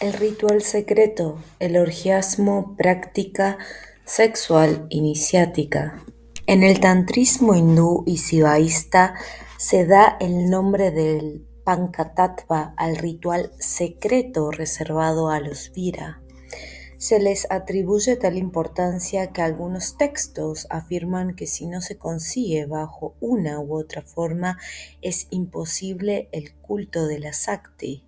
El ritual secreto, el orgiasmo, práctica sexual iniciática. En el tantrismo hindú y sivaísta se da el nombre del Panchatattva al ritual secreto reservado a los Vira. Se les atribuye tal importancia que algunos textos afirman que si no se consigue bajo una u otra forma es imposible el culto de la Sakti.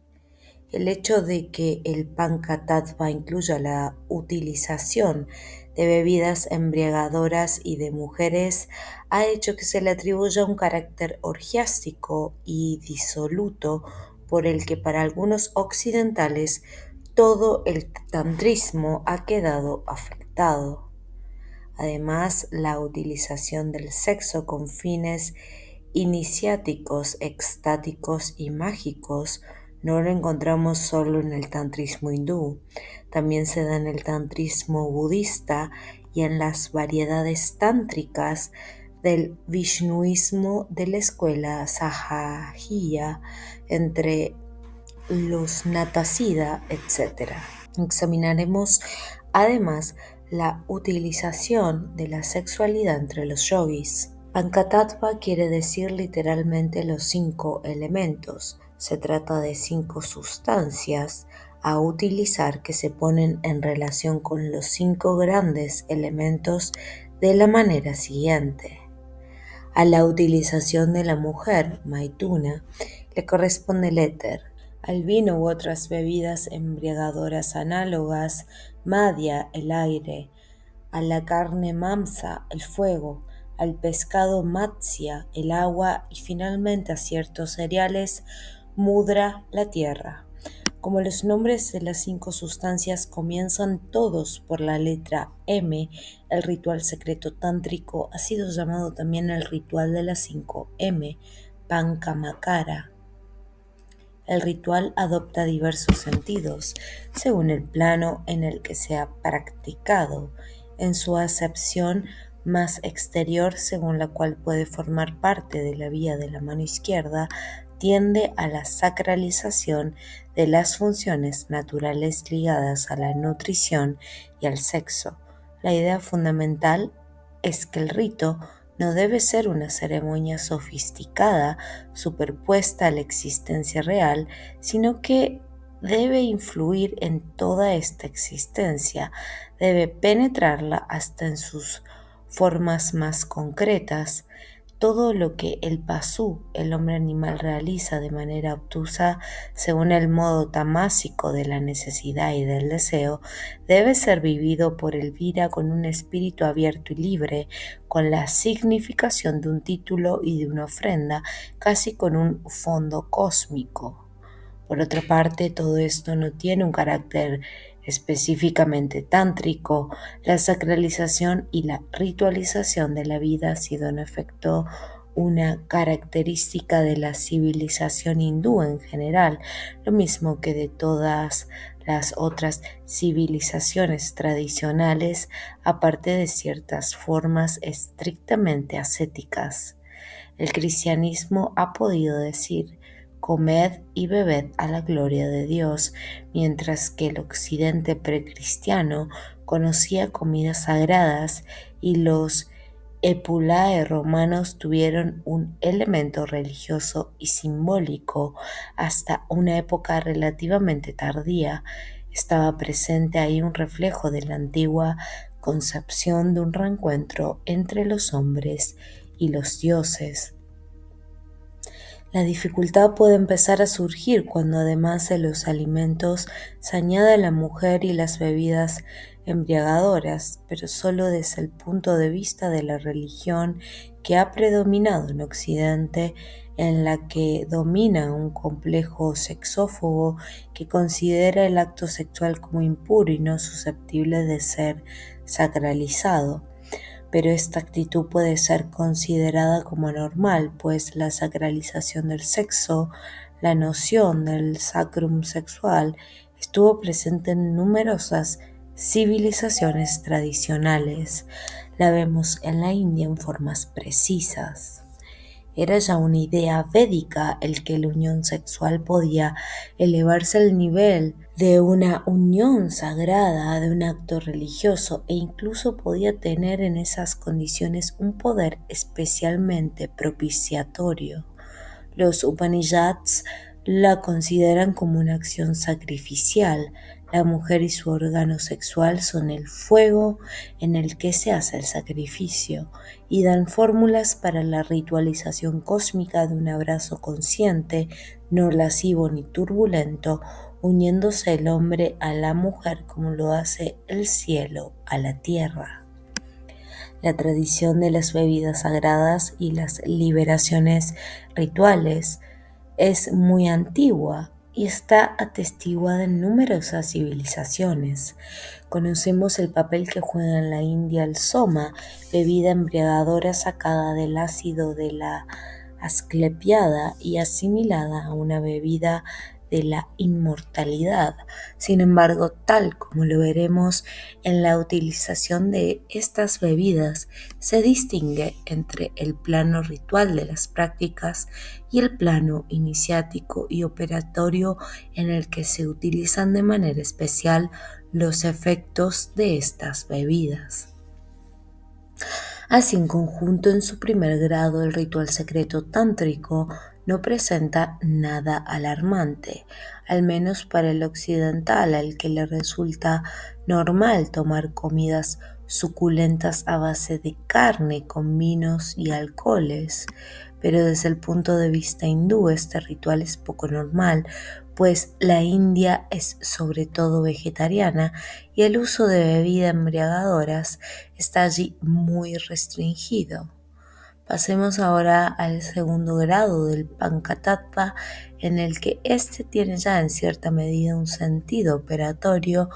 El hecho de que el Panchatattva incluya la utilización de bebidas embriagadoras y de mujeres ha hecho que se le atribuya un carácter orgiástico y disoluto por el que para algunos occidentales todo el tantrismo ha quedado afectado. Además, la utilización del sexo con fines iniciáticos, extáticos y mágicos no lo encontramos solo en el tantrismo hindú, también se da en el tantrismo budista y en las variedades tántricas del vishnuismo de la escuela Sahajiya, entre los Natasida, etc. Examinaremos además la utilización de la sexualidad entre los yogis. Panchatattva quiere decir literalmente los 5 elementos. Se trata de 5 sustancias a utilizar que se ponen en relación con los 5 grandes elementos de la manera siguiente. A la utilización de la mujer, Maituna, le corresponde el éter. Al vino u otras bebidas embriagadoras análogas, Madhya, el aire. A la carne, Mamsa, el fuego. Al pescado, Matsya, el agua. Y finalmente a ciertos cereales, Mudra, la tierra. Como los nombres de las 5 sustancias comienzan todos por la letra M, el ritual secreto tántrico ha sido llamado también el ritual de las 5 M, Panchamakara. El ritual adopta diversos sentidos según el plano en el que se ha practicado, en su acepción más exterior, según la cual puede formar parte de la vía de la mano izquierda, tiende a la sacralización de las funciones naturales ligadas a la nutrición y al sexo. La idea fundamental es que el rito no debe ser una ceremonia sofisticada superpuesta a la existencia real, sino que debe influir en toda esta existencia, debe penetrarla hasta en sus formas más concretas. Todo lo que el pasú, el hombre animal, realiza de manera obtusa según el modo tamásico de la necesidad y del deseo, debe ser vivido por el Vira con un espíritu abierto y libre, con la significación de un título y de una ofrenda, casi con un fondo cósmico. Por otra parte, todo esto no tiene un carácter específicamente tántrico. La sacralización y la ritualización de la vida ha sido en efecto una característica de la civilización hindú en general, lo mismo que de todas las otras civilizaciones tradicionales, aparte de ciertas formas estrictamente ascéticas. El cristianismo ha podido decir: comed y bebed a la gloria de Dios, mientras que el occidente precristiano conocía comidas sagradas y los epulae romanos tuvieron un elemento religioso y simbólico hasta una época relativamente tardía. Estaba presente ahí un reflejo de la antigua concepción de un reencuentro entre los hombres y los dioses. La dificultad puede empezar a surgir cuando además de los alimentos se añade la mujer y las bebidas embriagadoras, pero solo desde el punto de vista de la religión que ha predominado en Occidente, en la que domina un complejo sexófobo que considera el acto sexual como impuro y no susceptible de ser sacralizado. Pero esta actitud puede ser considerada como normal, pues la sacralización del sexo, la noción del sacrum sexual, estuvo presente en numerosas civilizaciones tradicionales. La vemos en la India en formas precisas. Era ya una idea védica el que la unión sexual podía elevarse al nivel de una unión sagrada, de un acto religioso e incluso podía tener en esas condiciones un poder especialmente propiciatorio. Los Upanishads la consideran como una acción sacrificial. La mujer y su órgano sexual son el fuego en el que se hace el sacrificio y dan fórmulas para la ritualización cósmica de un abrazo consciente, no lascivo ni turbulento, uniéndose el hombre a la mujer como lo hace el cielo a la tierra. La tradición de las bebidas sagradas y las liberaciones rituales es muy antigua y está atestiguada en numerosas civilizaciones. Conocemos el papel que juega en la India el soma, bebida embriagadora sacada del ácido de la asclepiada y asimilada a una bebida de la inmortalidad. Sin embargo, tal como lo veremos en la utilización de estas bebidas, se distingue entre el plano ritual de las prácticas y el plano iniciático y operatorio en el que se utilizan de manera especial los efectos de estas bebidas. Así, en conjunto, en su primer grado, el ritual secreto tántrico no presenta nada alarmante, al menos para el occidental, al que le resulta normal tomar comidas suculentas a base de carne con vinos y alcoholes. Pero desde el punto de vista hindú, este ritual es poco normal, pues la India es sobre todo vegetariana y el uso de bebidas embriagadoras está allí muy restringido. Pasemos ahora al segundo grado del Pancatattva, en el que éste tiene ya en cierta medida un sentido operatorio,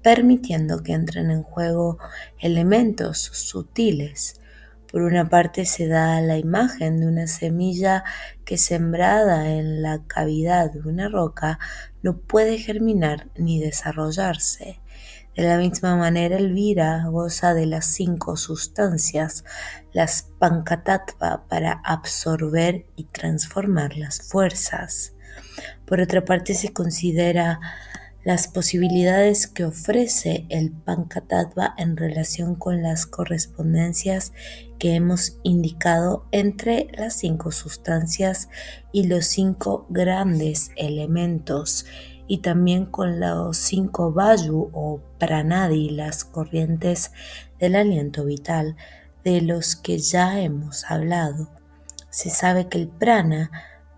permitiendo que entren en juego elementos sutiles. Por una parte se da la imagen de una semilla que sembrada en la cavidad de una roca no puede germinar ni desarrollarse. De la misma manera, Elvira goza de las 5 sustancias, las Pancatattva, para absorber y transformar las fuerzas. Por otra parte, se considera las posibilidades que ofrece el Pancatattva en relación con las correspondencias que hemos indicado entre las 5 sustancias y los 5 grandes elementos, y también con los 5 vayu o pranadi, las corrientes del aliento vital, de los que ya hemos hablado. Se sabe que el prana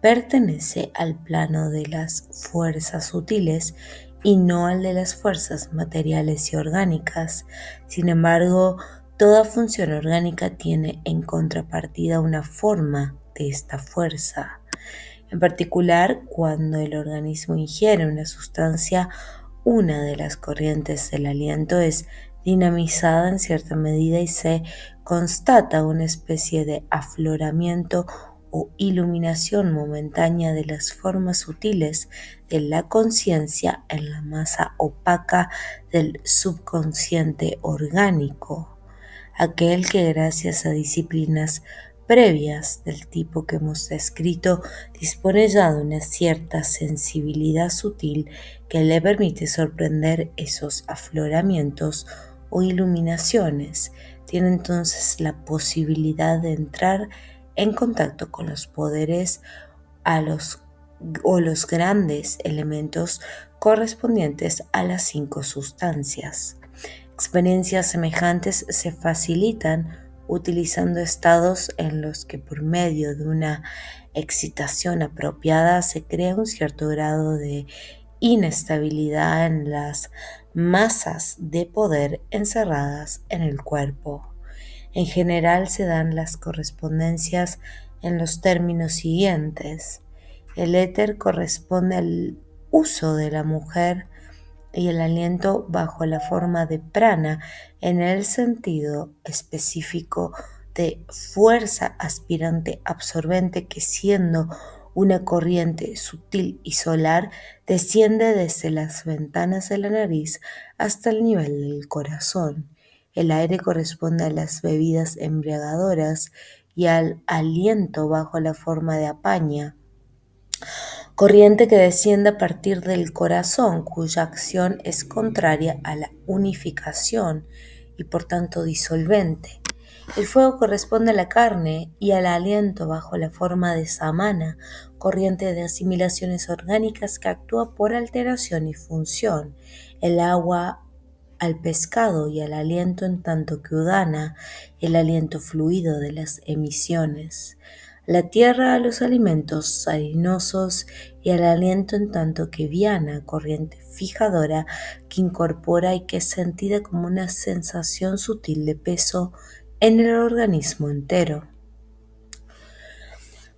pertenece al plano de las fuerzas sutiles y no al de las fuerzas materiales y orgánicas. Sin embargo, toda función orgánica tiene en contrapartida una forma de esta fuerza. En particular, cuando el organismo ingiere una sustancia, una de las corrientes del aliento es dinamizada en cierta medida y se constata una especie de afloramiento o iluminación momentánea de las formas sutiles de la conciencia en la masa opaca del subconsciente orgánico, aquel que gracias a disciplinas previas del tipo que hemos descrito dispone ya de una cierta sensibilidad sutil que le permite sorprender esos afloramientos o iluminaciones. Tiene entonces la posibilidad de entrar en contacto con los poderes a los, o los grandes elementos correspondientes a las 5 sustancias. Experiencias semejantes se facilitan utilizando estados en los que por medio de una excitación apropiada se crea un cierto grado de inestabilidad en las masas de poder encerradas en el cuerpo. En general se dan las correspondencias en los términos siguientes. El éter corresponde al uso de la mujer y el aliento bajo la forma de prana en el sentido específico de fuerza aspirante absorbente que, siendo una corriente sutil y solar, desciende desde las ventanas de la nariz hasta el nivel del corazón. El aire corresponde a las bebidas embriagadoras y al aliento bajo la forma de apaña, corriente que desciende a partir del corazón, cuya acción es contraria a la unificación y por tanto disolvente. El fuego corresponde a la carne y al aliento bajo la forma de samana, corriente de asimilaciones orgánicas que actúa por alteración y función. El agua al pescado y al aliento en tanto que udana, el aliento fluido de las emisiones. La tierra a los alimentos harinosos y al aliento en tanto que viana, corriente fijadora que incorpora y que es sentida como una sensación sutil de peso en el organismo entero.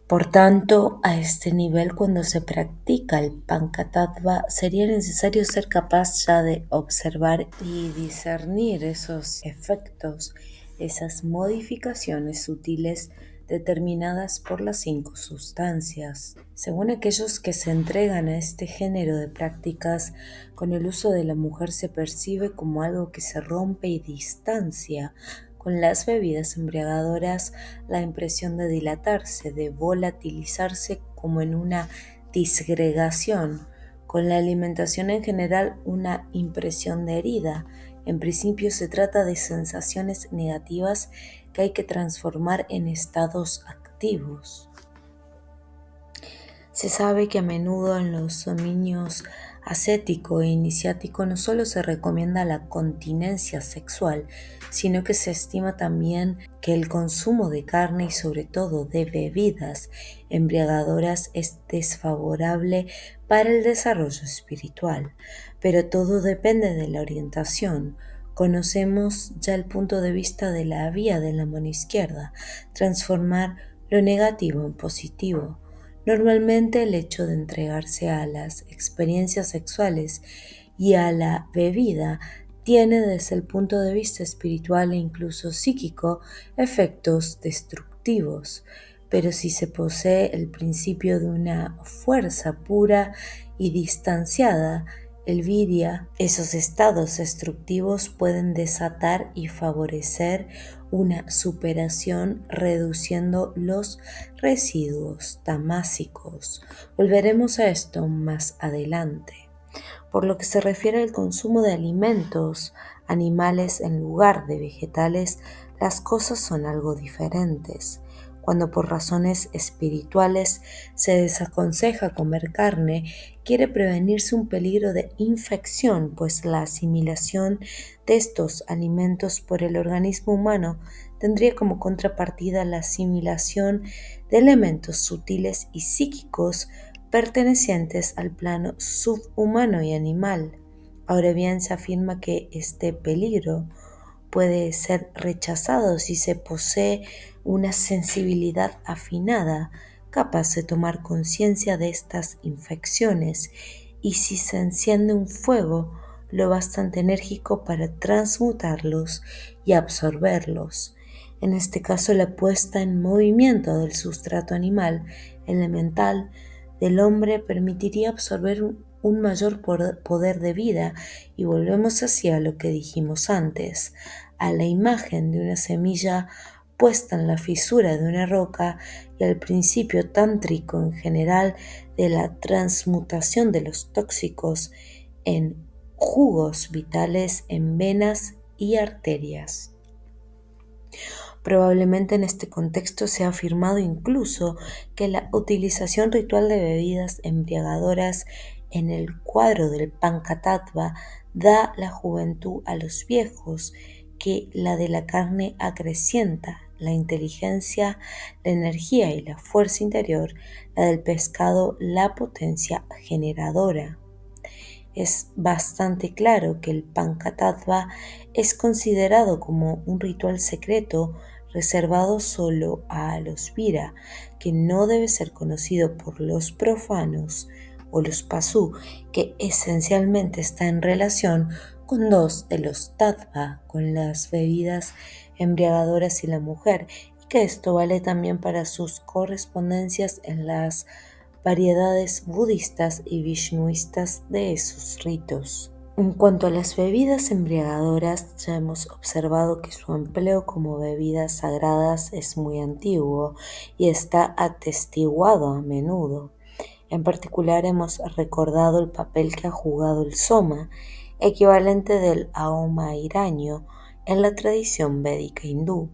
Por tanto, a este nivel, cuando se practica el Panchatattva, sería necesario ser capaz ya de observar y discernir esos efectos, esas modificaciones sutiles determinadas por las 5 sustancias. Según aquellos que se entregan a este género de prácticas, con el uso de la mujer se percibe como algo que se rompe y distancia. Con las bebidas embriagadoras, la impresión de dilatarse, de volatilizarse como en una disgregación. Con la alimentación en general, una impresión de herida. En principio se trata de sensaciones negativas que hay que transformar en estados activos. Se sabe que a menudo en los dominios ascético e iniciático no solo se recomienda la continencia sexual, sino que se estima también que el consumo de carne y sobre todo de bebidas embriagadoras es desfavorable para el desarrollo espiritual. Pero todo depende de la orientación. Conocemos ya el punto de vista de la vía de la mano izquierda, transformar lo negativo en positivo. Normalmente el hecho de entregarse a las experiencias sexuales y a la bebida tiene desde el punto de vista espiritual e incluso psíquico efectos destructivos, pero si se posee el principio de una fuerza pura y distanciada, el vidya, esos estados destructivos pueden desatar y favorecer una superación reduciendo los residuos tamásicos. Volveremos a esto más adelante. Por lo que se refiere al consumo de alimentos animales en lugar de vegetales, las cosas son algo diferentes. Cuando por razones espirituales se desaconseja comer carne, quiere prevenirse un peligro de infección, pues la asimilación de estos alimentos por el organismo humano tendría como contrapartida la asimilación de elementos sutiles y psíquicos pertenecientes al plano subhumano y animal. Ahora bien, se afirma que este peligro puede ser rechazado si se posee una sensibilidad afinada, capaz de tomar conciencia de estas infecciones, y si se enciende un fuego lo bastante enérgico para transmutarlos y absorberlos. En este caso, la puesta en movimiento del sustrato animal elemental del hombre permitiría absorber un mayor poder de vida, y volvemos hacia lo que dijimos antes, a la imagen de una semilla puesta en la fisura de una roca y al principio tántrico en general de la transmutación de los tóxicos en jugos vitales en venas y arterias. Probablemente en este contexto se ha afirmado incluso que la utilización ritual de bebidas embriagadoras en el cuadro del Panchatattva da la juventud a los viejos, que la de la carne acrecienta la inteligencia, la energía y la fuerza interior, la del pescado la potencia generadora. Es bastante claro que el Panchatattva es considerado como un ritual secreto reservado solo a los Vira, que no debe ser conocido por los profanos o los Pasú, que esencialmente está en relación con dos de los Tattva, con las bebidas embriagadoras y la mujer, y que esto vale también para sus correspondencias en las variedades budistas y vishnuistas de esos ritos. En cuanto a las bebidas embriagadoras, ya hemos observado que su empleo como bebidas sagradas es muy antiguo y está atestiguado a menudo. En particular hemos recordado el papel que ha jugado el soma, equivalente del ahoma iraño, en la tradición védica hindú.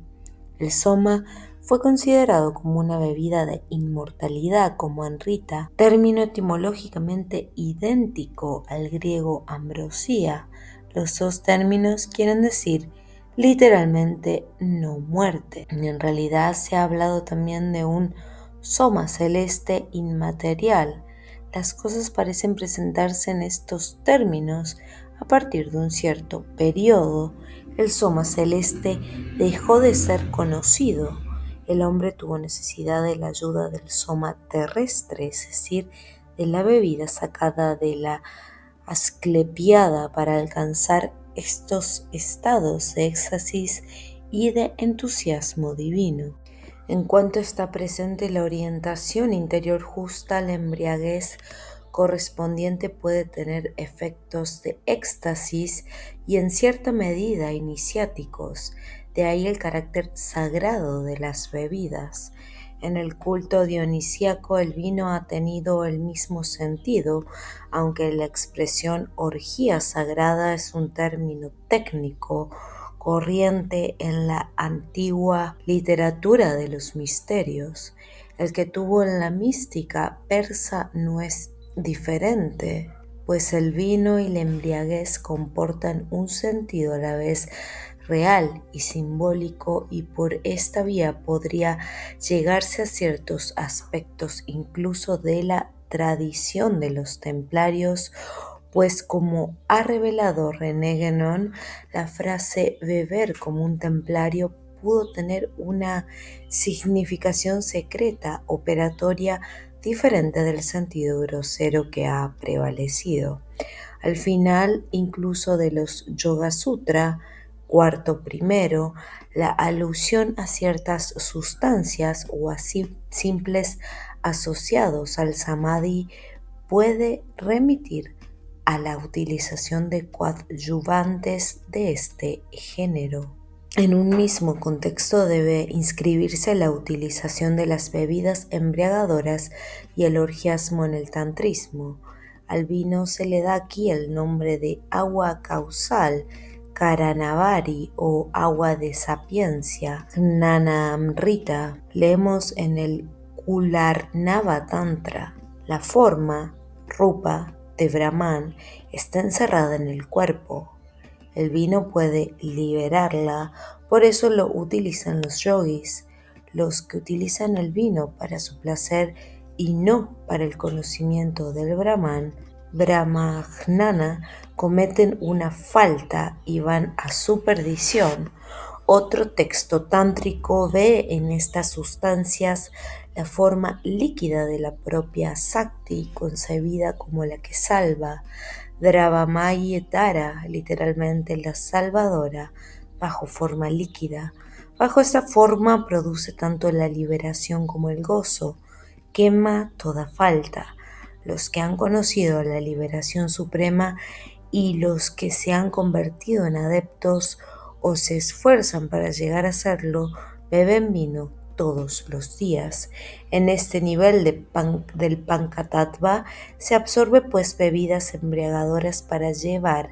El soma fue considerado como una bebida de inmortalidad como Amrita, término etimológicamente idéntico al griego ambrosía. Los dos términos quieren decir literalmente no muerte. En realidad se ha hablado también de un soma celeste inmaterial. Las cosas parecen presentarse en estos términos a partir de un cierto periodo. El soma celeste dejó de ser conocido. El hombre tuvo necesidad de la ayuda del soma terrestre, es decir, de la bebida sacada de la asclepiada para alcanzar estos estados de éxtasis y de entusiasmo divino. En cuanto está presente la orientación interior justa, la embriaguez correspondiente puede tener efectos de éxtasis y en cierta medida iniciáticos, de ahí el carácter sagrado de las bebidas. En el culto dionisíaco el vino ha tenido el mismo sentido, aunque la expresión orgía sagrada es un término técnico corriente en la antigua literatura de los misterios. El que tuvo en la mística persa no es diferente, pues el vino y la embriaguez comportan un sentido a la vez real y simbólico, y por esta vía podría llegarse a ciertos aspectos incluso de la tradición de los templarios, pues como ha revelado René Guénon, la frase beber como un templario pudo tener una significación secreta, operatoria, diferente del sentido grosero que ha prevalecido. Al final, incluso de los Yoga Sutra, cuarto primero, la alusión a ciertas sustancias o a simples asociados al samadhi puede remitir a la utilización de coadyuvantes de este género. En un mismo contexto debe inscribirse la utilización de las bebidas embriagadoras y el orgiasmo en el tantrismo. Al vino se le da aquí el nombre de agua causal, Karanavari, o agua de sapiencia, Gnanamrita. Leemos en el Kularnava Tantra. La forma, rupa, de Brahman está encerrada en el cuerpo. El vino puede liberarla, por eso lo utilizan los yogis, los que utilizan el vino para su placer y no para el conocimiento del Brahman, Brahmajnana, cometen una falta y van a su perdición. Otro texto tántrico ve en estas sustancias la forma líquida de la propia Sakti, concebida como la que salva, Dravamaya Tara, literalmente la salvadora, bajo forma líquida. Bajo esta forma produce tanto la liberación como el gozo, quema toda falta. Los que han conocido la liberación suprema y los que se han convertido en adeptos o se esfuerzan para llegar a serlo, beben vino todos los días. En este nivel del Pankatattva se absorbe pues bebidas embriagadoras para llegar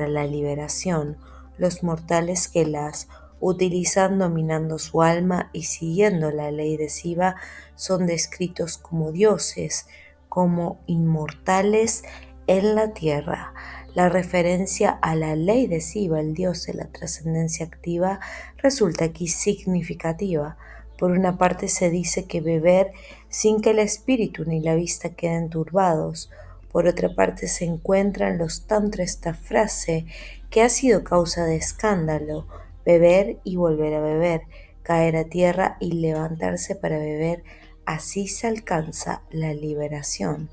a la liberación. Los mortales que las utilizan dominando su alma y siguiendo la ley de Siva son descritos como dioses, como inmortales en la tierra. La referencia a la ley de Siva, el dios de la trascendencia activa, resulta aquí significativa. Por una parte se dice que beber sin que el espíritu ni la vista queden turbados. Por otra parte se encuentra en los tantra esta frase que ha sido causa de escándalo: beber y volver a beber, caer a tierra y levantarse para beber, así se alcanza la liberación.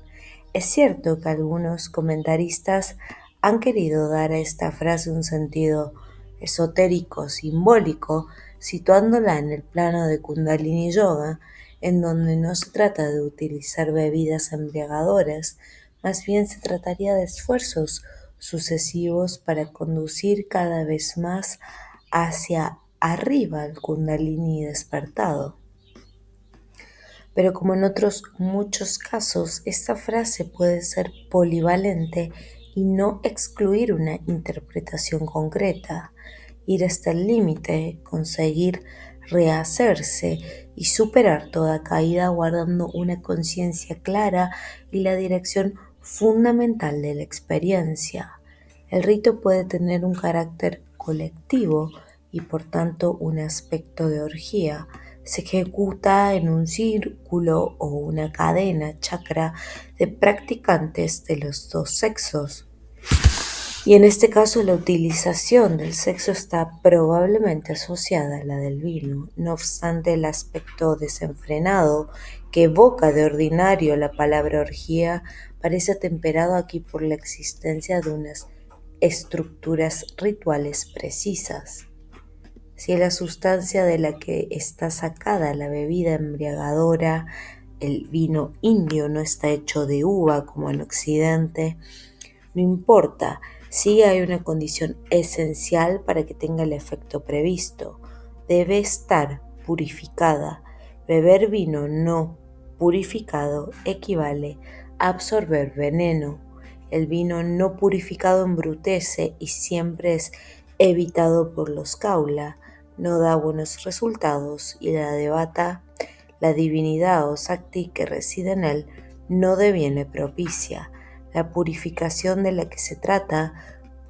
Es cierto que algunos comentaristas han querido dar a esta frase un sentido esotérico, simbólico, situándola en el plano de Kundalini Yoga, en donde no se trata de utilizar bebidas embriagadoras, más bien se trataría de esfuerzos sucesivos para conducir cada vez más hacia arriba al Kundalini despertado. Pero como en otros muchos casos, esta frase puede ser polivalente y no excluir una interpretación concreta, ir hasta el límite, conseguir rehacerse y superar toda caída guardando una conciencia clara y la dirección fundamental de la experiencia. El rito puede tener un carácter colectivo y por tanto un aspecto de orgía. Se ejecuta en un círculo o una cadena chakra de practicantes de los dos sexos. Y en este caso la utilización del sexo está probablemente asociada a la del vino. No obstante, el aspecto desenfrenado que evoca de ordinario la palabra orgía parece temperado aquí por la existencia de unas estructuras rituales precisas. Si la sustancia de la que está sacada la bebida embriagadora, el vino indio, no está hecho de uva como en Occidente, no importa, sí hay una condición esencial para que tenga el efecto previsto. Debe estar purificada. Beber vino no purificado equivale a absorber veneno. El vino no purificado embrutece y siempre es evitado por los kaula. No da buenos resultados y la devata, la divinidad o sakti que reside en él, no deviene propicia. La purificación de la que se trata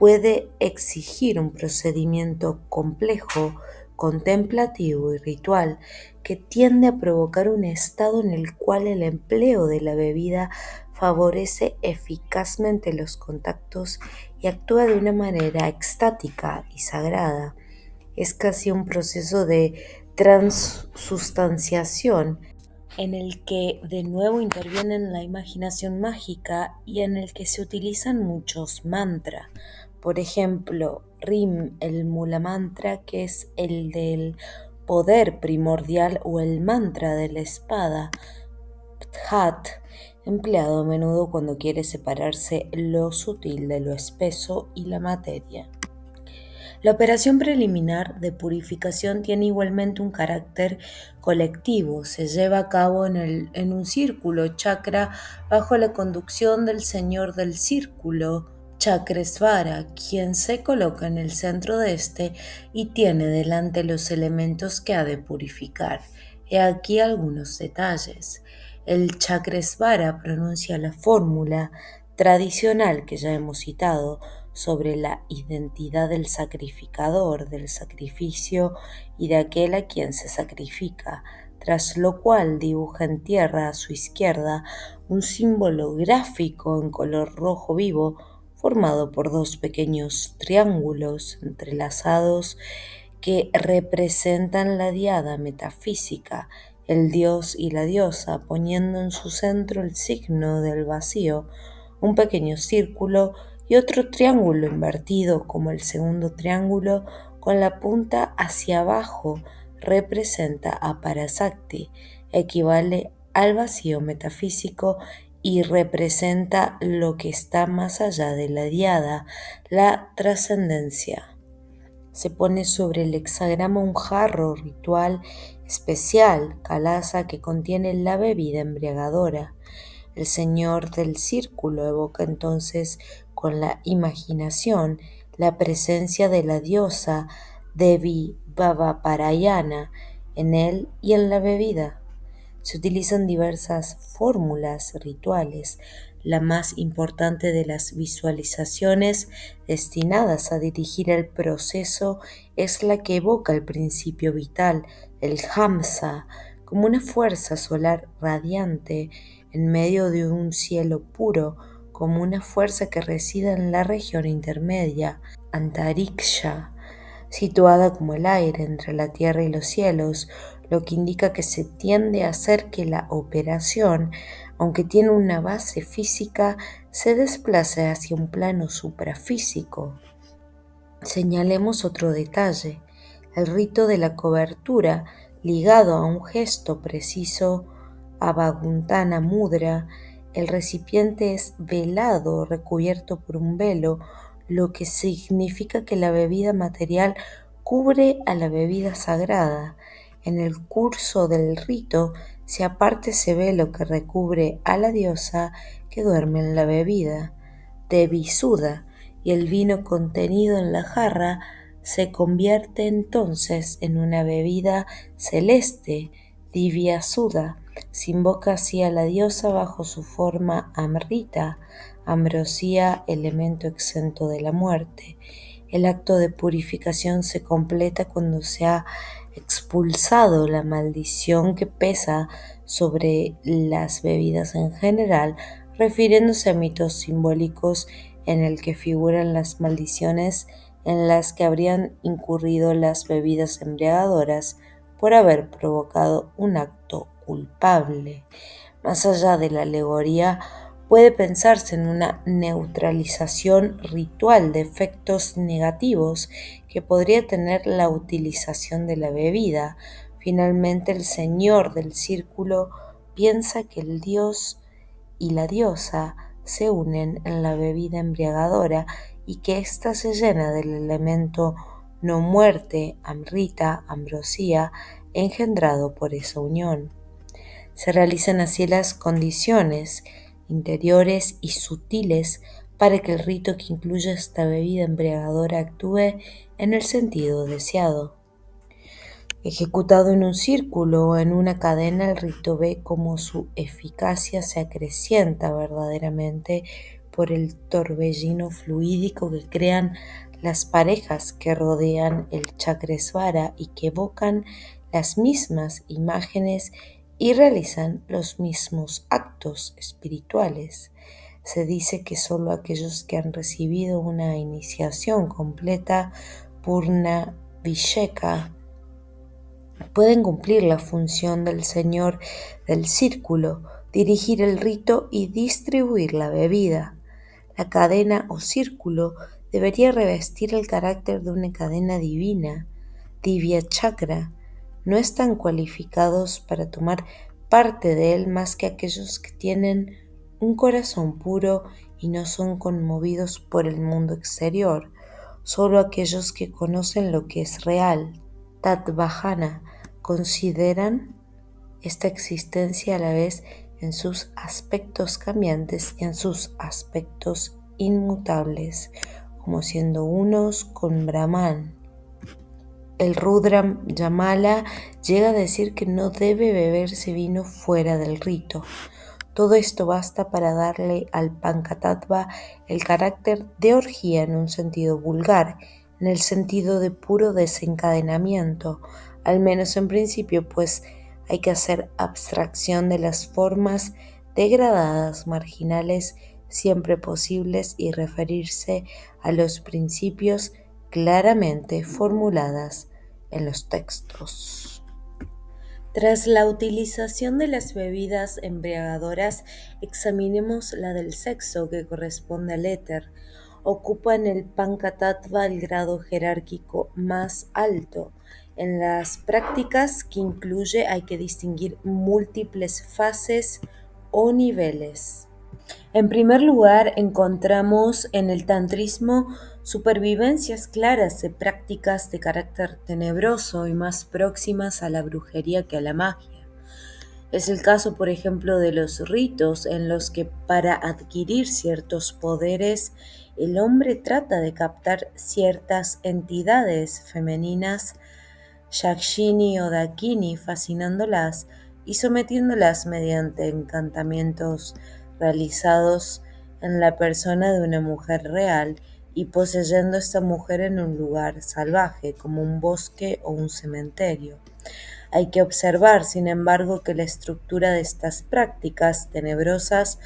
puede exigir un procedimiento complejo, contemplativo y ritual que tiende a provocar un estado en el cual el empleo de la bebida favorece eficazmente los contactos y actúa de una manera extática y sagrada. Es casi un proceso de transustanciación en el que de nuevo intervienen la imaginación mágica y en el que se utilizan muchos mantras. Por ejemplo, Rim, el Mula Mantra, que es el del poder primordial, o el mantra de la espada, Pthat, empleado a menudo cuando quiere separarse lo sutil de lo espeso y la materia. La operación preliminar de purificación tiene igualmente un carácter colectivo. Se lleva a cabo en un círculo chakra bajo la conducción del señor del círculo, Chakresvara, quien se coloca en el centro de este y tiene delante los elementos que ha de purificar. He aquí algunos detalles. El Chakresvara pronuncia la fórmula tradicional que ya hemos citado sobre la identidad del sacrificador, del sacrificio y de aquel a quien se sacrifica, tras lo cual dibuja en tierra a su izquierda un símbolo gráfico en color rojo vivo formado por dos pequeños triángulos entrelazados que representan la diada metafísica, el dios y la diosa, poniendo en su centro el signo del vacío, un pequeño círculo y otro triángulo invertido como el segundo triángulo con la punta hacia abajo representa a Parasakti, equivale al vacío metafísico y representa lo que está más allá de la diada, la trascendencia. Se pone sobre el hexagrama un jarro ritual especial, calasa, que contiene la bebida embriagadora. El señor del círculo evoca entonces con la imaginación la presencia de la diosa Devi Bhavaparayana en él y en la bebida. Se utilizan diversas fórmulas rituales. La más importante de las visualizaciones destinadas a dirigir el proceso es la que evoca el principio vital, el Hamsa, como una fuerza solar radiante en medio de un cielo puro, como una fuerza que reside en la región intermedia, Antariksha, situada como el aire entre la tierra y los cielos, lo que indica que se tiende a hacer que la operación, aunque tiene una base física, se desplace hacia un plano suprafísico. Señalemos otro detalle: el rito de la cobertura, ligado a un gesto preciso, Avaguntana Mudra, El recipiente es velado, recubierto por un velo, lo que significa que la bebida material cubre a la bebida sagrada. En el curso del rito se aparte ese velo que recubre a la diosa que duerme en la bebida, Devi Sudha, y el vino contenido en la jarra se convierte entonces en una bebida celeste, Divya Sudha. Se invoca así a la diosa bajo su forma Amrita, ambrosía, elemento exento de la muerte. El acto de purificación se completa cuando se ha expulsado la maldición que pesa sobre las bebidas en general, refiriéndose a mitos simbólicos en el que figuran las maldiciones en las que habrían incurrido las bebidas embriagadoras por haber provocado un acto culpable. Más allá de la alegoría, puede pensarse en una neutralización ritual de efectos negativos que podría tener la utilización de la bebida. Finalmente, el señor del círculo piensa que el dios y la diosa se unen en la bebida embriagadora y que ésta se llena del elemento no muerte, amrita, ambrosía, engendrado por esa unión. Se realizan así las condiciones interiores y sutiles para que el rito que incluya esta bebida embriagadora actúe en el sentido deseado. Ejecutado en un círculo o en una cadena, el rito ve cómo su eficacia se acrecienta verdaderamente por el torbellino fluídico que crean las parejas que rodean el chakresvara y que evocan las mismas imágenes y realizan los mismos actos espirituales. Se dice que solo aquellos que han recibido una iniciación completa, Purna Visheka, pueden cumplir la función del señor del círculo, dirigir el rito y distribuir la bebida. La cadena o círculo debería revestir el carácter de una cadena divina, Divya Chakra. No están cualificados para tomar parte de él más que aquellos que tienen un corazón puro y no son conmovidos por el mundo exterior, solo aquellos que conocen lo que es real. Tatvahana consideran esta existencia a la vez en sus aspectos cambiantes y en sus aspectos inmutables, como siendo unos con Brahman. El Rudra Yamala llega a decir que no debe beberse vino fuera del rito. Todo esto basta para darle al Pankatattva el carácter de orgía en un sentido vulgar, en el sentido de puro desencadenamiento, al menos en principio, pues hay que hacer abstracción de las formas degradadas, marginales, siempre posibles y referirse a los principios claramente formuladas en los textos. Tras la utilización de las bebidas embriagadoras, examinemos la del sexo que corresponde al éter. Ocupa en el Pankatattva el grado jerárquico más alto. En las prácticas que incluye hay que distinguir múltiples fases o niveles. En primer lugar, encontramos en el tantrismo supervivencias claras de prácticas de carácter tenebroso y más próximas a la brujería que a la magia. Es el caso, por ejemplo, de los ritos en los que para adquirir ciertos poderes el hombre trata de captar ciertas entidades femeninas, Yakshini o Dakini, fascinándolas y sometiéndolas mediante encantamientos realizados en la persona de una mujer real y poseyendo a esta mujer en un lugar salvaje como un bosque o un cementerio. Hay que observar, sin embargo, que la estructura de estas prácticas tenebrosas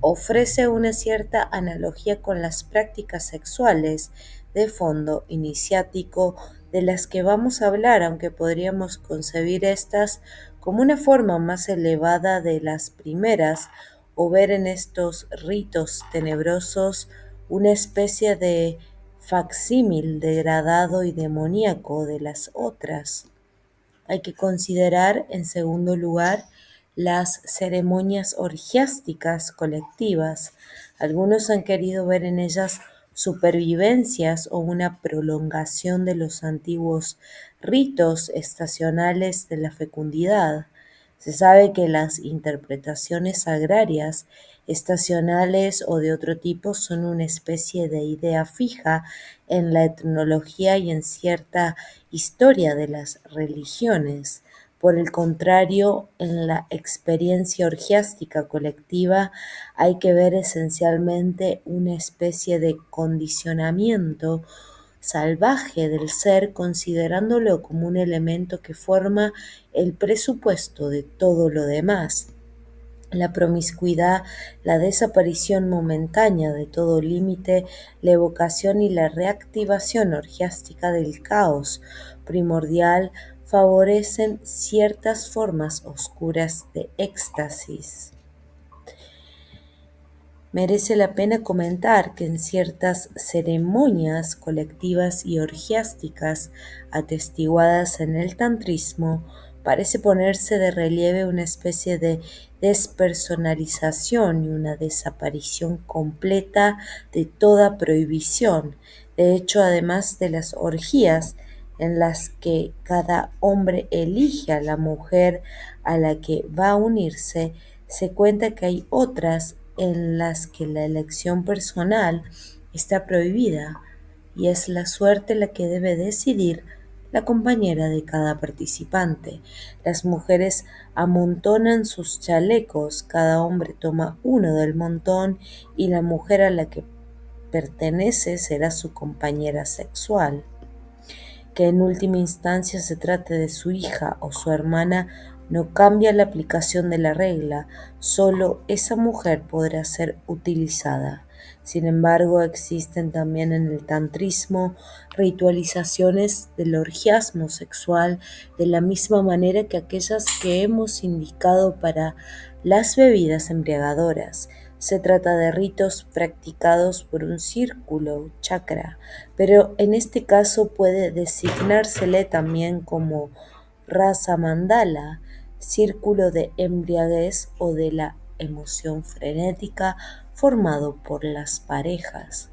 ofrece una cierta analogía con las prácticas sexuales de fondo iniciático de las que vamos a hablar, aunque podríamos concebir estas como una forma más elevada de las primeras o ver en estos ritos tenebrosos una especie de facsímil degradado y demoníaco de las otras. Hay que considerar, en segundo lugar, las ceremonias orgiásticas colectivas. Algunos han querido ver en ellas supervivencias o una prolongación de los antiguos ritos estacionales de la fecundidad. Se sabe que las interpretaciones agrarias, estacionales o de otro tipo son una especie de idea fija en la etnología y en cierta historia de las religiones. Por el contrario, en la experiencia orgiástica colectiva hay que ver esencialmente una especie de condicionamiento salvaje del ser, considerándolo como un elemento que forma el presupuesto de todo lo demás. La promiscuidad, la desaparición momentánea de todo límite, la evocación y la reactivación orgiástica del caos primordial favorecen ciertas formas oscuras de éxtasis. Merece la pena comentar que en ciertas ceremonias colectivas y orgiásticas atestiguadas en el tantrismo parece ponerse de relieve una especie de despersonalización y una desaparición completa de toda prohibición. De hecho, además de las orgías en las que cada hombre elige a la mujer a la que va a unirse, se cuenta que hay otras en las que la elección personal está prohibida y es la suerte la que debe decidir la compañera de cada participante. Las mujeres amontonan sus chalecos, cada hombre toma uno del montón y la mujer a la que pertenece será su compañera sexual. Que en última instancia se trate de su hija o su hermana no cambia la aplicación de la regla, solo esa mujer podrá ser utilizada. Sin embargo, existen también en el tantrismo ritualizaciones del orgiasmo sexual de la misma manera que aquellas que hemos indicado para las bebidas embriagadoras. Se trata de ritos practicados por un círculo, chakra, pero en este caso puede designársele también como rasa mandala, círculo de embriaguez o de la emoción frenética formado por las parejas.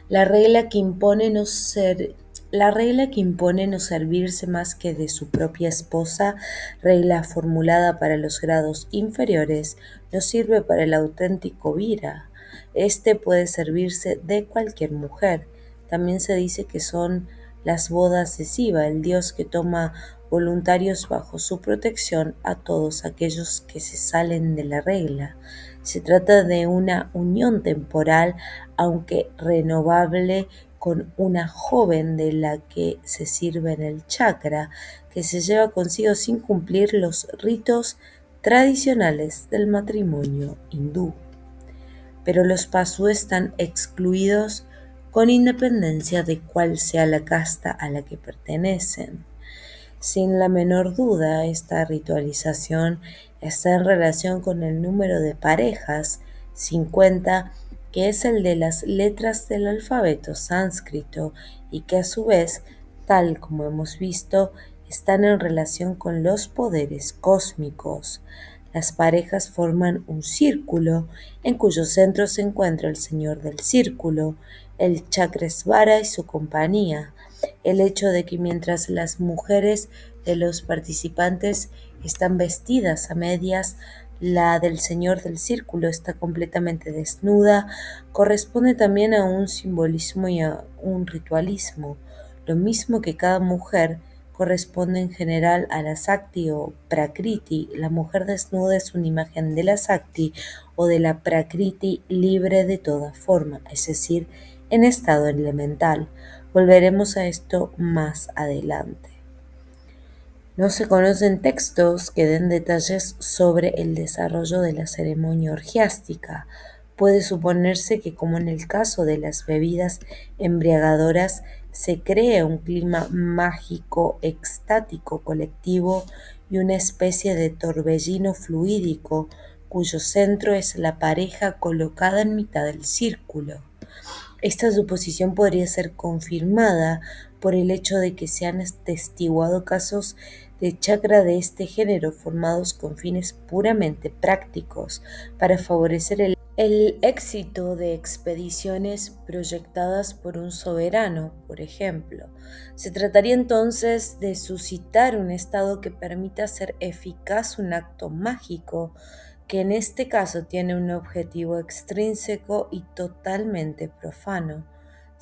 La regla que impone no ser La regla que impone no servirse más que de su propia esposa, regla formulada para los grados inferiores, no sirve para el auténtico vira. Este puede servirse de cualquier mujer. También se dice que son las bodas de Siva, el dios que toma voluntarios bajo su protección a todos aquellos que se salen de la regla. Se trata de una unión temporal, aunque renovable, con una joven de la que se sirve en el chakra, que se lleva consigo sin cumplir los ritos tradicionales del matrimonio hindú. Pero los pasú están excluidos con independencia de cuál sea la casta a la que pertenecen. Sin la menor duda, esta ritualización está en relación con el número de parejas, 50, que es el de las letras del alfabeto sánscrito y que a su vez, tal como hemos visto, están en relación con los poderes cósmicos. Las parejas forman un círculo en cuyo centro se encuentra el señor del círculo, el Chakresvara y su compañía. El hecho de que mientras las mujeres de los participantes están vestidas a medias, la del señor del círculo está completamente desnuda, corresponde también a un simbolismo y a un ritualismo. Lo mismo que cada mujer corresponde en general a la Sakti o Prakriti. La mujer desnuda es una imagen de la Sakti o de la Prakriti libre de toda forma, es decir, en estado elemental. Volveremos a esto más adelante. No se conocen textos que den detalles sobre el desarrollo de la ceremonia orgiástica. Puede suponerse que, como en el caso de las bebidas embriagadoras, se crea un clima mágico, extático, colectivo y una especie de torbellino fluídico cuyo centro es la pareja colocada en mitad del círculo. Esta suposición podría ser confirmada por el hecho de que se han atestiguado casos de chakra de este género formados con fines puramente prácticos para favorecer el éxito de expediciones proyectadas por un soberano, por ejemplo. Se trataría entonces de suscitar un estado que permita hacer eficaz un acto mágico, que en este caso tiene un objetivo extrínseco y totalmente profano.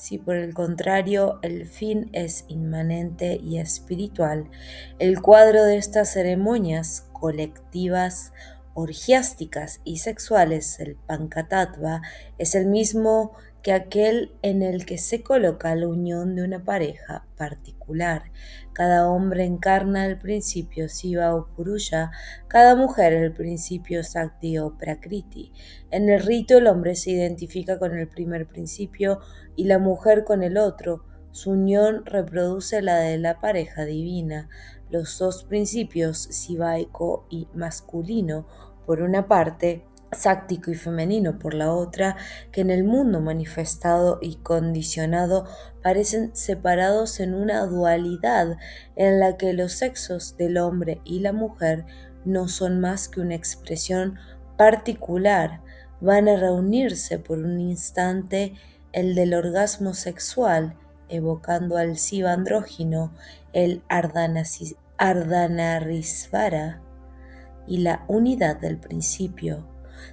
Si por el contrario el fin es inmanente y espiritual, el cuadro de estas ceremonias colectivas, orgiásticas y sexuales, el Panchatattva, es el mismo que aquel en el que se coloca la unión de una pareja particular. Cada hombre encarna el principio Siva o Purusha, cada mujer el principio Sakti o Prakriti. En el rito el hombre se identifica con el primer principio y la mujer con el otro. Su unión reproduce la de la pareja divina. Los dos principios, sivaico y masculino, por una parte, sáctico y femenino por la otra, que en el mundo manifestado y condicionado parecen separados en una dualidad en la que los sexos del hombre y la mujer no son más que una expresión particular, van a reunirse por un instante el del orgasmo sexual, evocando al Siva andrógino, el Ardhanarisvara, y la unidad del principio.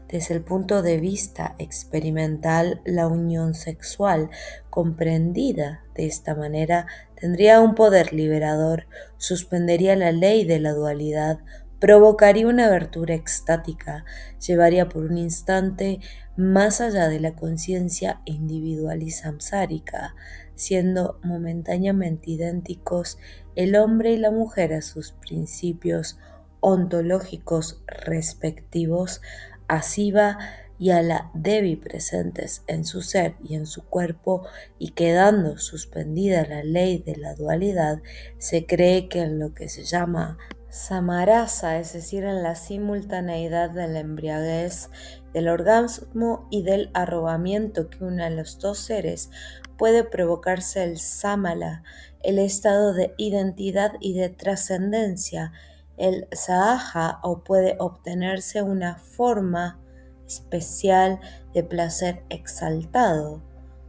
Desde el punto de vista experimental, la unión sexual, comprendida de esta manera, tendría un poder liberador, suspendería la ley de la dualidad, provocaría una abertura extática, llevaría por un instante más allá de la conciencia individual y samsárica, siendo momentáneamente idénticos el hombre y la mujer a sus principios ontológicos respectivos, a Siva y a la Devi presentes en su ser y en su cuerpo, y quedando suspendida la ley de la dualidad, se cree que en lo que se llama samarasa, es decir, en la simultaneidad de la embriaguez, del orgasmo y del arrobamiento que une a los dos seres, puede provocarse el samala, el estado de identidad y de trascendencia, el sahaja, o puede obtenerse una forma especial de placer exaltado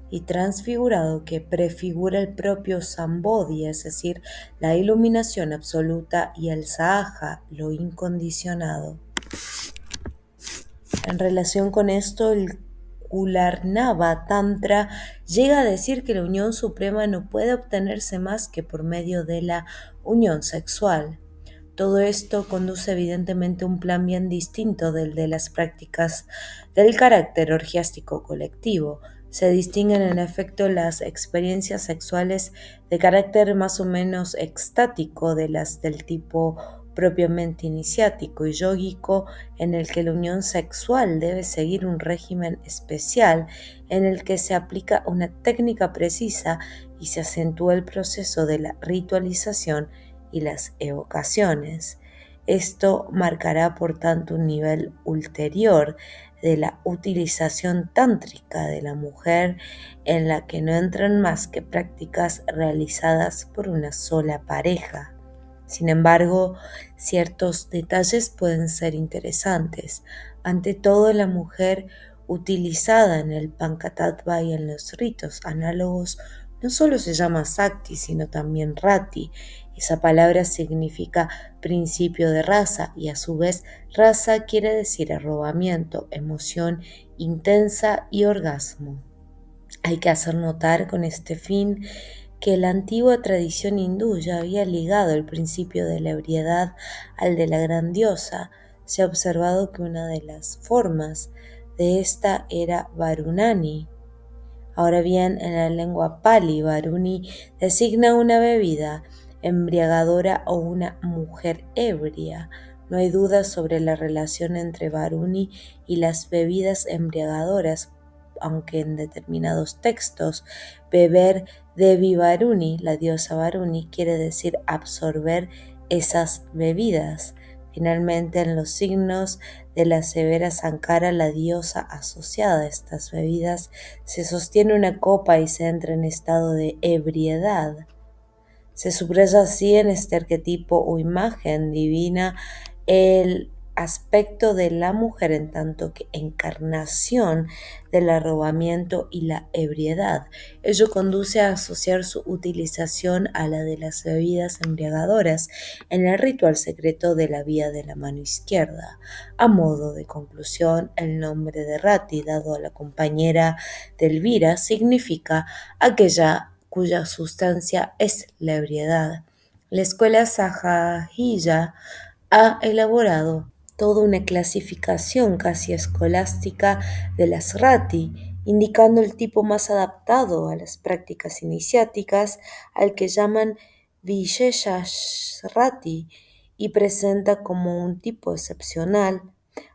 y transfigurado que prefigura el propio Sambodhi, es decir, la iluminación absoluta, y el sahaja, lo incondicionado. En relación con esto, el Kularnava Tantra llega a decir que la unión suprema no puede obtenerse más que por medio de la unión sexual. Todo esto conduce evidentemente a un plan bien distinto del de las prácticas del carácter orgiástico colectivo. Se distinguen en efecto las experiencias sexuales de carácter más o menos extático de las del tipo propiamente iniciático y yógico, en el que la unión sexual debe seguir un régimen especial, en el que se aplica una técnica precisa y se acentúa el proceso de la ritualización y las evocaciones. Esto marcará por tanto un nivel ulterior de la utilización tántrica de la mujer, en la que no entran más que prácticas realizadas por una sola pareja. Sin embargo, ciertos detalles pueden ser interesantes. Ante todo, la mujer utilizada en el Panchatattva y en los ritos análogos no solo se llama Sakti, sino también Rati. Esa palabra significa principio de raza, y a su vez raza quiere decir arrobamiento, emoción intensa y orgasmo. Hay que hacer notar con este fin que la antigua tradición hindú ya había ligado el principio de la ebriedad al de la grandiosa. Se ha observado que una de las formas de esta era Varunani. Ahora bien, en la lengua Pali, Varuni designa una bebida embriagadora o una mujer ebria. No hay duda sobre la relación entre Varuni y las bebidas embriagadoras, aunque en determinados textos beber Devi Varuni, la diosa Varuni, quiere decir absorber esas bebidas. Finalmente, en los signos de la severa Sankara, la diosa asociada a estas bebidas, se sostiene una copa y se entra en estado de ebriedad. Se subraya así en este arquetipo o imagen divina el aspecto de la mujer en tanto que encarnación del arrobamiento y la ebriedad. Ello conduce a asociar su utilización a la de las bebidas embriagadoras en el ritual secreto de la vía de la mano izquierda. A modo de conclusión, el nombre de Rati, dado a la compañera de Elvira, significa aquella cuya sustancia es la ebriedad. La escuela Sahajiya ha elaborado toda una clasificación casi escolástica de las rati, indicando el tipo más adaptado a las prácticas iniciáticas, al que llaman Visheshash rati, y presenta como un tipo excepcional.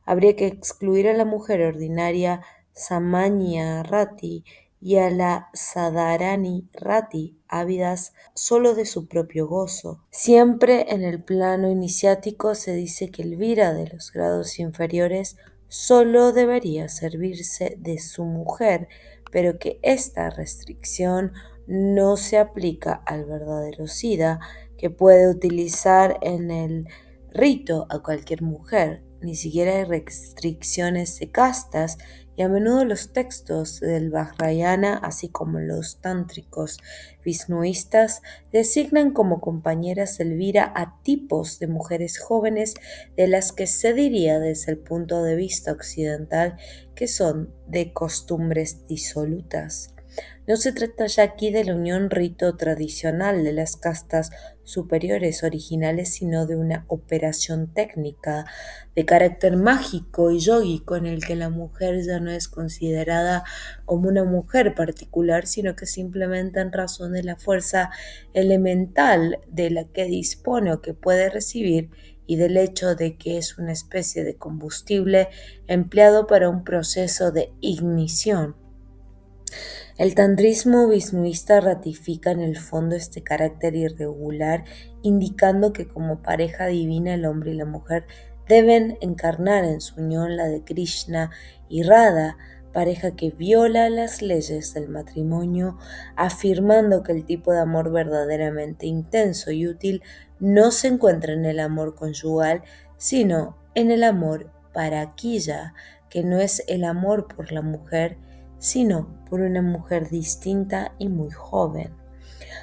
Habría que excluir a la mujer ordinaria Samanya rati y a la Sadharani rati, ávidas solo de su propio gozo. Siempre en el plano iniciático se dice que Elvira de los grados inferiores solo debería servirse de su mujer, pero que esta restricción no se aplica al verdadero Sida, que puede utilizar en el rito a cualquier mujer. Ni siquiera hay restricciones de castas, y a menudo los textos del Vajrayana, así como los tántricos visnuistas, designan como compañeras de Elvira a tipos de mujeres jóvenes de las que se diría desde el punto de vista occidental que son de costumbres disolutas. No se trata ya aquí de la unión rito tradicional de las castas superiores originales, sino de una operación técnica de carácter mágico y yógico en el que la mujer ya no es considerada como una mujer particular, sino que simplemente en razón de la fuerza elemental de la que dispone o que puede recibir y del hecho de que es una especie de combustible empleado para un proceso de ignición. El tantrismo visnuista ratifica en el fondo este carácter irregular, indicando que como pareja divina el hombre y la mujer deben encarnar en su unión la de Krishna y Radha, pareja que viola las leyes del matrimonio, afirmando que el tipo de amor verdaderamente intenso y útil no se encuentra en el amor conyugal, sino en el amor para aquella, que no es el amor por la mujer, sino por una mujer distinta y muy joven.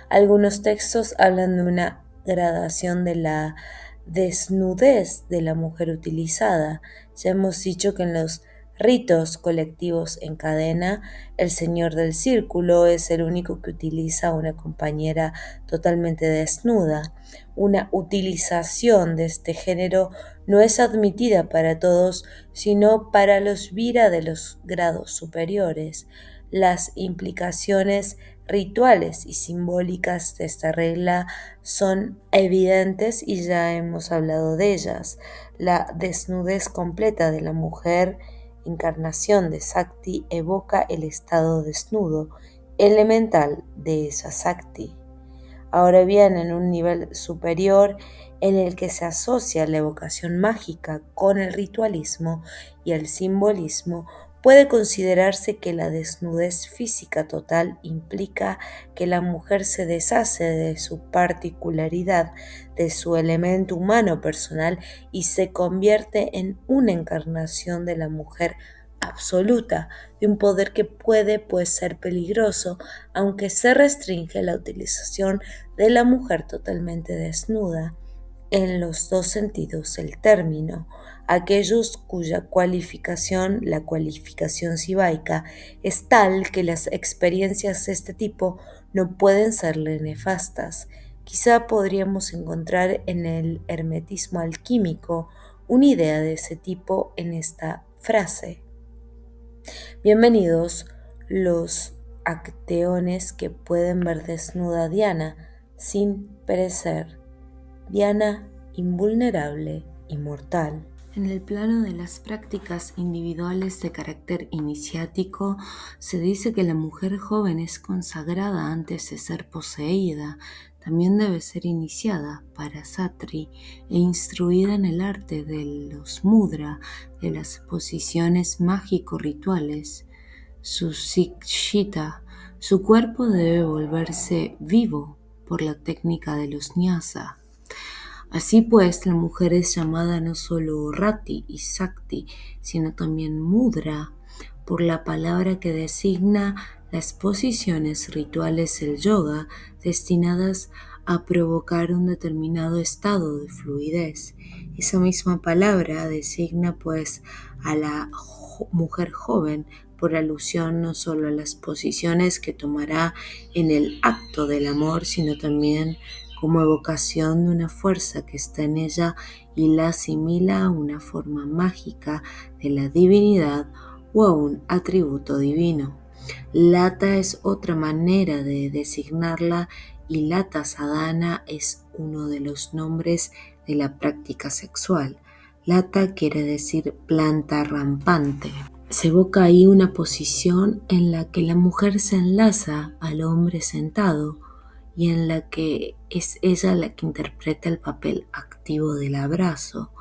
Algunos textos hablan de una gradación de la desnudez de la mujer utilizada. Ya hemos dicho que en los ritos colectivos en cadena, el señor del círculo es el único que utiliza a una compañera totalmente desnuda. Una utilización de este género no es admitida para todos, sino para los vira de los grados superiores. Las implicaciones rituales y simbólicas de esta regla son evidentes y ya hemos hablado de ellas. La desnudez completa de la mujer, encarnación de Sakti, evoca el estado desnudo, elemental de esa Sakti. Ahora bien, en un nivel superior en el que se asocia la evocación mágica con el ritualismo y el simbolismo, puede considerarse que la desnudez física total implica que la mujer se deshace de su particularidad, de su elemento humano personal y se convierte en una encarnación de la mujer absoluta, de un poder que puede pues ser peligroso, aunque se restringe la utilización de la mujer totalmente desnuda en los dos sentidos del término, aquellos cuya cualificación, la cualificación sibaica, es tal que las experiencias de este tipo no pueden serle nefastas. Quizá podríamos encontrar en el hermetismo alquímico una idea de ese tipo en esta frase. Bienvenidos los acteones que pueden ver desnuda a Diana sin perecer. Diana invulnerable, inmortal. En el plano de las prácticas individuales de carácter iniciático, se dice que la mujer joven es consagrada antes de ser poseída. También debe ser iniciada para Satri e instruida en el arte de los mudra, de las posiciones mágico-rituales. Su sikshita, su cuerpo debe volverse vivo por la técnica de los Nyasa. Así pues, la mujer es llamada no solo Rati y Sakti, sino también Mudra, por la palabra que designa las posiciones rituales del yoga destinadas a provocar un determinado estado de fluidez. Esa misma palabra designa pues a la mujer joven por alusión no solo a las posiciones que tomará en el acto del amor, sino también como evocación de una fuerza que está en ella y la asimila a una forma mágica de la divinidad o a un atributo divino. Lata es otra manera de designarla y Lata Sadhana es uno de los nombres de la práctica sexual. Lata quiere decir planta rampante. Se evoca ahí una posición en la que la mujer se enlaza al hombre sentado y en la que es ella la que interpreta el papel activo del abrazo,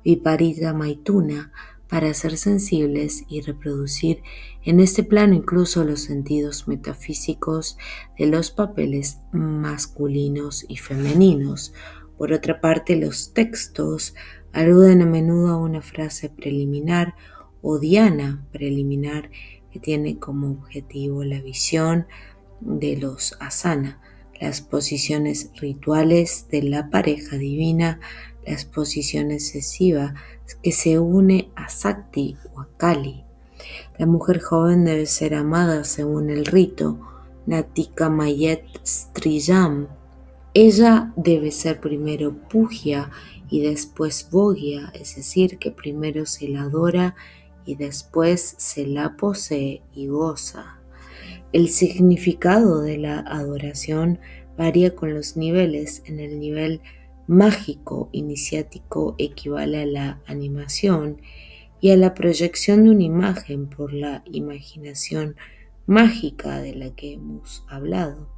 Viparita Maituna, para ser sensibles y reproducir en este plano incluso los sentidos metafísicos de los papeles masculinos y femeninos. Por otra parte, los textos aluden a menudo a una frase preliminar o dhyana preliminar que tiene como objetivo la visión de los asana, las posiciones rituales de la pareja divina, las posiciones de Shiva que se une a Sakti o a Kali. La mujer joven debe ser amada según el rito Natika Mayet Striyam. Ella debe ser primero Pujya y después Bhogya, es decir, que primero se la adora y después se la posee y goza. El significado de la adoración varía con los niveles. En el nivel mágico iniciático equivale a la animación y a la proyección de una imagen por la imaginación mágica de la que hemos hablado,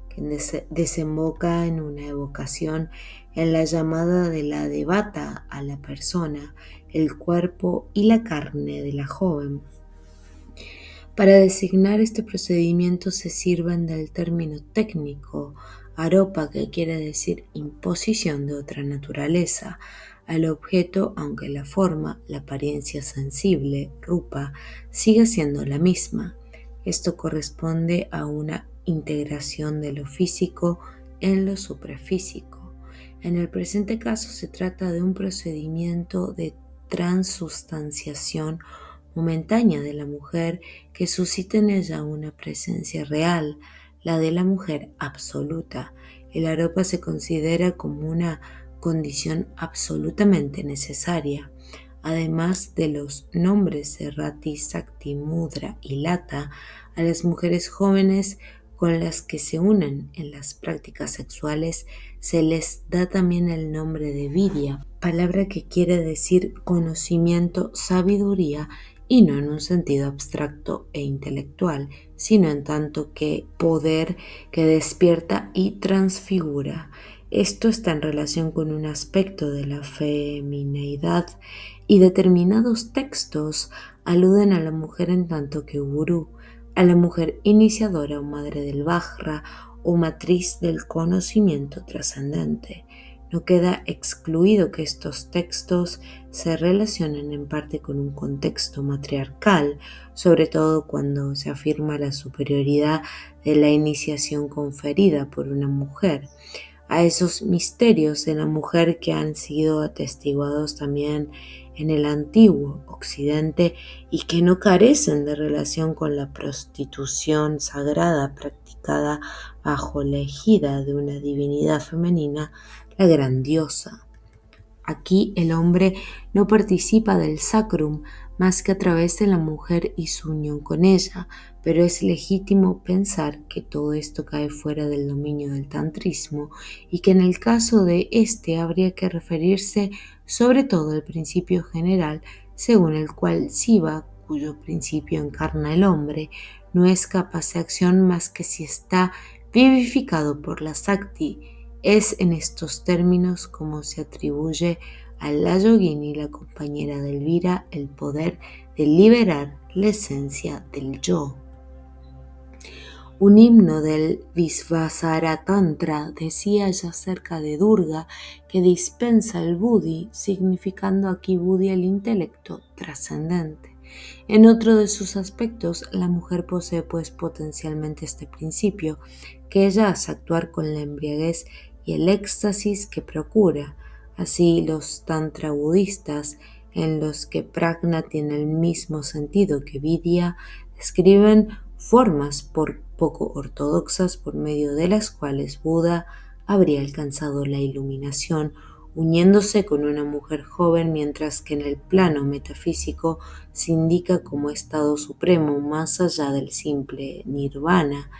que desemboca en una evocación en la llamada de la devata a la persona, el cuerpo y la carne de la joven. Para designar este procedimiento se sirven del término técnico aropa, que quiere decir imposición de otra naturaleza, al objeto, aunque la forma, la apariencia sensible, rupa, sigue siendo la misma. Esto corresponde a una integración de lo físico en lo suprafísico. En el presente caso se trata de un procedimiento de transustanciación momentánea de la mujer que suscita en ella una presencia real, la de la mujer absoluta. El aropa se considera como una condición absolutamente necesaria. Además de los nombres de Rati, Sakti, Mudra y Lata, a las mujeres jóvenes con las que se unen en las prácticas sexuales se les da también el nombre de Vidya, palabra que quiere decir conocimiento, sabiduría, y no en un sentido abstracto e intelectual, sino en tanto que poder que despierta y transfigura. Esto está en relación con un aspecto de la femineidad y determinados textos aluden a la mujer en tanto que gurú, a la mujer iniciadora o madre del Vajra o matriz del conocimiento trascendente. No queda excluido que estos textos se relacionen en parte con un contexto matriarcal, sobre todo cuando se afirma la superioridad de la iniciación conferida por una mujer, a esos misterios de la mujer que han sido atestiguados también en el antiguo Occidente y que no carecen de relación con la prostitución sagrada practicada bajo la égida de una divinidad femenina, la gran diosa. Aquí el hombre no participa del sacrum más que a través de la mujer y su unión con ella, pero es legítimo pensar que todo esto cae fuera del dominio del tantrismo y que en el caso de este habría que referirse sobre todo al principio general según el cual Shiva, cuyo principio encarna el hombre, no es capaz de acción más que si está vivificado por la Sakti. Es en estos términos como se atribuye a la yogini, la compañera de Elvira, el poder de liberar la esencia del yo. Un himno del Visvasara Tantra decía ya acerca de Durga que dispensa el buddhi, significando aquí buddhi el intelecto trascendente. En otro de sus aspectos, la mujer posee pues potencialmente este principio, que ella hace actuar con la embriaguez y el éxtasis que procura. Así los tantra budistas, en los que prajna tiene el mismo sentido que vidya, describen formas por poco ortodoxas por medio de las cuales Buda habría alcanzado la iluminación, uniéndose con una mujer joven, mientras que en el plano metafísico se indica como estado supremo más allá del simple nirvana,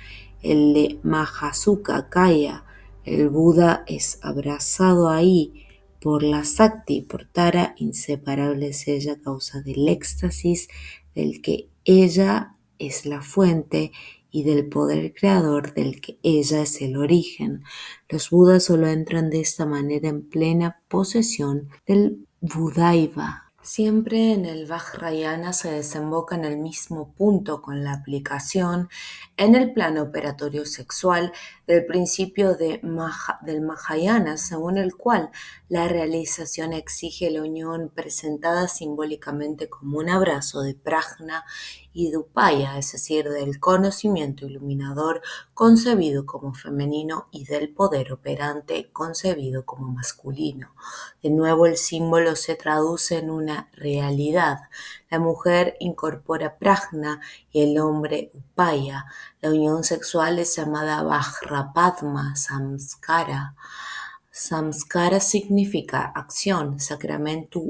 el de Mahasukha Kaya. El Buda es abrazado ahí por la Sakti, por Tara, inseparable es ella a causa del éxtasis del que ella es la fuente y del poder creador del que ella es el origen. Los Budas solo entran de esta manera en plena posesión del Buddhaiva. Siempre en el Vajrayana se desemboca en el mismo punto con la aplicación en el plano operatorio sexual del principio del Mahayana, según el cual la realización exige la unión presentada simbólicamente como un abrazo de prajna y de upaya, es decir, del conocimiento iluminador concebido como femenino y del poder operante concebido como masculino. De nuevo el símbolo se traduce en una realidad. La mujer incorpora prajna y el hombre upaya. La unión sexual es llamada Vajrapadma Samskara. Samskara significa acción, sacramento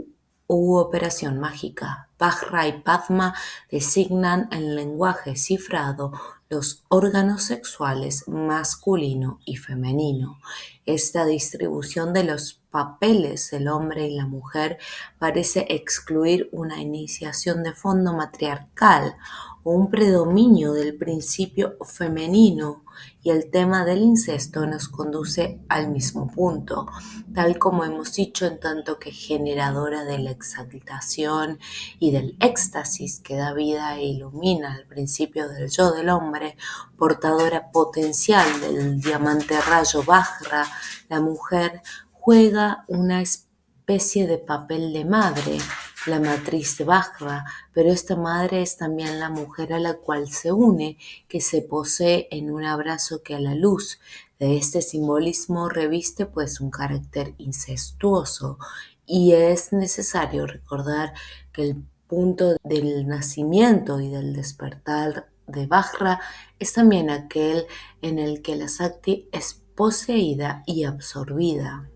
u operación mágica. Vajra y Padma designan en lenguaje cifrado los órganos sexuales masculino y femenino. Esta distribución de los papeles del hombre y la mujer parece excluir una iniciación de fondo matriarcal o un predominio del principio femenino, y el tema del incesto nos conduce al mismo punto, tal como hemos dicho, en tanto que generadora de la exaltación y del éxtasis que da vida e ilumina el principio del yo del hombre, portadora potencial del diamante rayo Vajra, la mujer juega una especie de papel de madre, la matriz de Vajra, pero esta madre es también la mujer a la cual se une, que se posee en un abrazo que a la luz de este simbolismo reviste pues un carácter incestuoso, y es necesario recordar que el punto del nacimiento y del despertar de Vajra es también aquel en el que la Sakti es poseída y absorbida.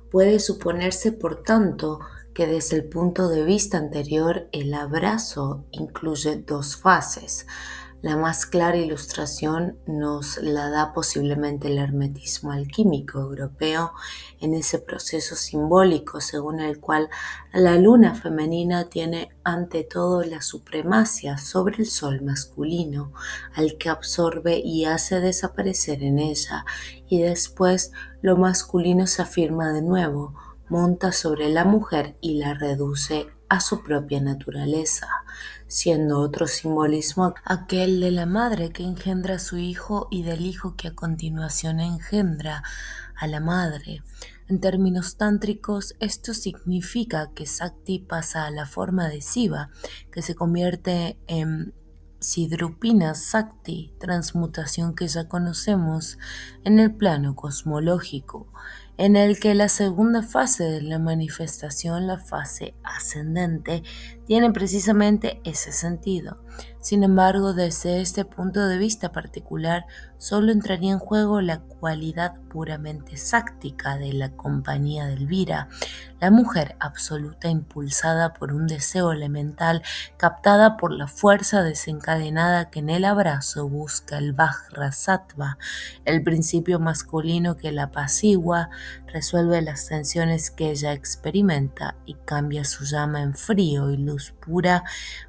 Puede suponerse, por tanto, que desde el punto de vista anterior el abrazo incluye dos fases. La más clara ilustración nos la da posiblemente el hermetismo alquímico europeo en ese proceso simbólico según el cual la luna femenina tiene ante todo la supremacia sobre el sol masculino, al que absorbe y hace desaparecer en ella, y después lo masculino se afirma de nuevo, monta sobre la mujer y la reduce a su propia naturaleza, siendo otro simbolismo aquel de la madre que engendra a su hijo y del hijo que a continuación engendra a la madre. En términos tántricos, esto significa que Sakti pasa a la forma de Siva, que se convierte en Sidrupina Sakti, transmutación que ya conocemos en el plano cosmológico, en el que la segunda fase de la manifestación, la fase ascendente, tiene precisamente ese sentido. Sin embargo, desde este punto de vista particular, solo entraría en juego la cualidad puramente sáctica de la compañía de Elvira, la mujer absoluta impulsada por un deseo elemental, captada por la fuerza desencadenada que en el abrazo busca el Vajra Sattva, el principio masculino que la apacigua, resuelve las tensiones que ella experimenta y cambia su llama en frío y luz pura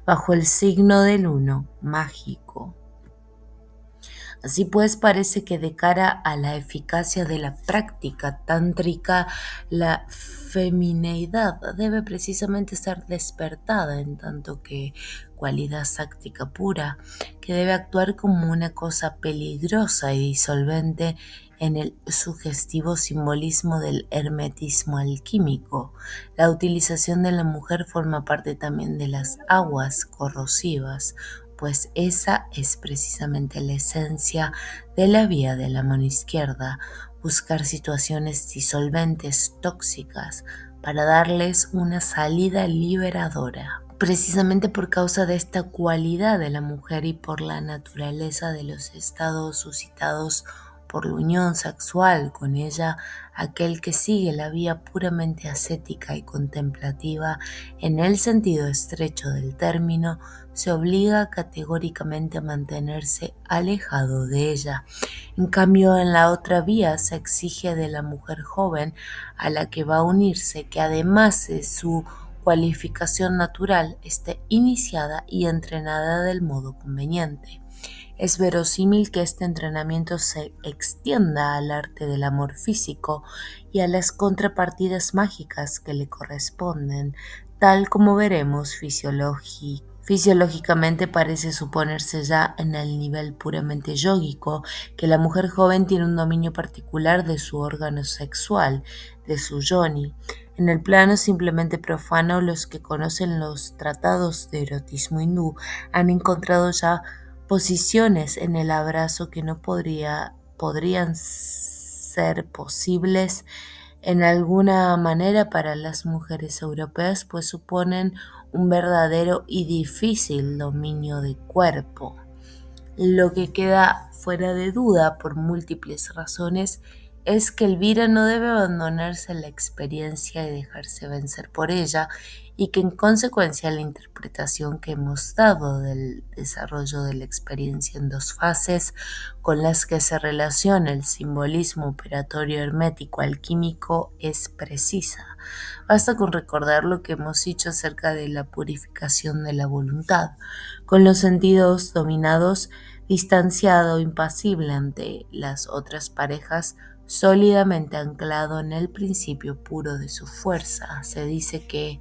bajo el signo del uno mágico. Así pues, parece que de cara a la eficacia de la práctica tántrica, la femineidad debe precisamente ser despertada, en tanto que cualidad sáctica pura, que debe actuar como una cosa peligrosa y disolvente en el sugestivo simbolismo del hermetismo alquímico. La utilización de la mujer forma parte también de las aguas corrosivas, pues esa es precisamente la esencia de la vía de la mano izquierda, buscar situaciones disolventes tóxicas para darles una salida liberadora. Precisamente por causa de esta cualidad de la mujer y por la naturaleza de los estados suscitados por la unión sexual con ella, aquel que sigue la vía puramente ascética y contemplativa en el sentido estrecho del término, se obliga categóricamente a mantenerse alejado de ella. En cambio, en la otra vía se exige de la mujer joven a la que va a unirse que además de su cualificación natural esté iniciada y entrenada del modo conveniente. Es verosímil que este entrenamiento se extienda al arte del amor físico y a las contrapartidas mágicas que le corresponden, tal como veremos fisiológicamente parece suponerse ya en el nivel puramente yógico que la mujer joven tiene un dominio particular de su órgano sexual, de su yoni. En el plano simplemente profano, los que conocen los tratados de erotismo hindú han encontrado ya posiciones en el abrazo que no podrían ser posibles en alguna manera para las mujeres europeas, pues suponen un verdadero y difícil dominio de cuerpo. Lo que queda fuera de duda por múltiples razones es que Elvira no debe abandonarse a la experiencia y dejarse vencer por ella, y que en consecuencia la interpretación que hemos dado del desarrollo de la experiencia en dos fases con las que se relaciona el simbolismo operatorio hermético alquímico es precisa. Basta con recordar lo que hemos dicho acerca de la purificación de la voluntad, con los sentidos dominados, distanciado, impasible ante las otras parejas, sólidamente anclado en el principio puro de su fuerza. Se dice que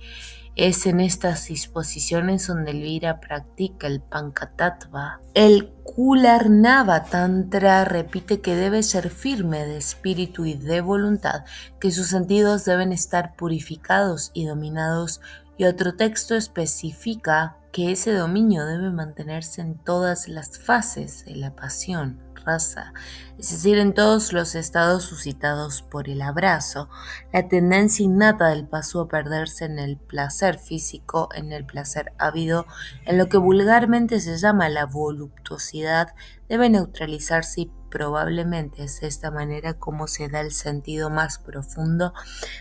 es en estas disposiciones donde Elvira practica el Pankatattva. El Kularnava Tantra repite que debe ser firme de espíritu y de voluntad, que sus sentidos deben estar purificados y dominados, y otro texto especifica que ese dominio debe mantenerse en todas las fases de la pasión, rasa, es decir, en todos los estados suscitados por el abrazo. La tendencia innata del paso a perderse en el placer físico, en el placer ávido, en lo que vulgarmente se llama la voluptuosidad, debe neutralizarse, y probablemente es de esta manera como se da el sentido más profundo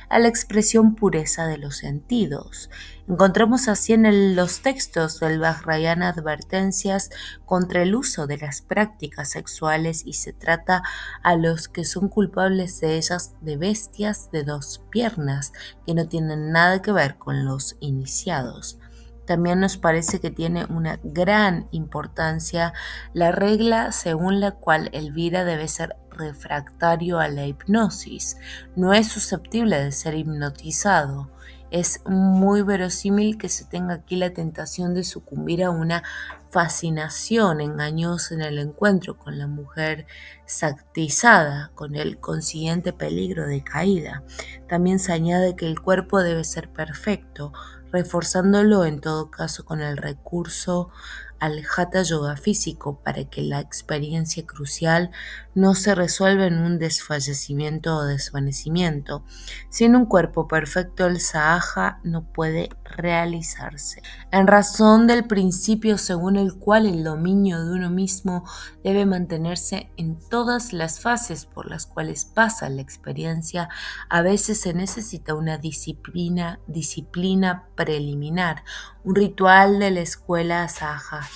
a la expresión pureza de los sentidos. Encontramos así en los textos del Vajrayana advertencias contra el uso de las prácticas sexuales, y se trata a los que son culpables de ellas de bestias de dos piernas que no tienen nada que ver con los iniciados. También nos parece que tiene una gran importancia la regla según la cual Elvira debe ser refractario a la hipnosis. No es susceptible de ser hipnotizado. Es muy verosímil que se tenga aquí la tentación de sucumbir a una fascinación engañosa en el encuentro con la mujer sactizada, con el consiguiente peligro de caída. También se añade que el cuerpo debe ser perfecto, reforzándolo en todo caso con el recurso al Hatha Yoga físico para que la experiencia crucial no se resuelva en un desfallecimiento o desvanecimiento. Sin un cuerpo perfecto, el Sahaja no puede realizarse. En razón del principio según el cual el dominio de uno mismo debe mantenerse en todas las fases por las cuales pasa la experiencia, a veces se necesita una disciplina preliminar. Un ritual de la escuela Sahajia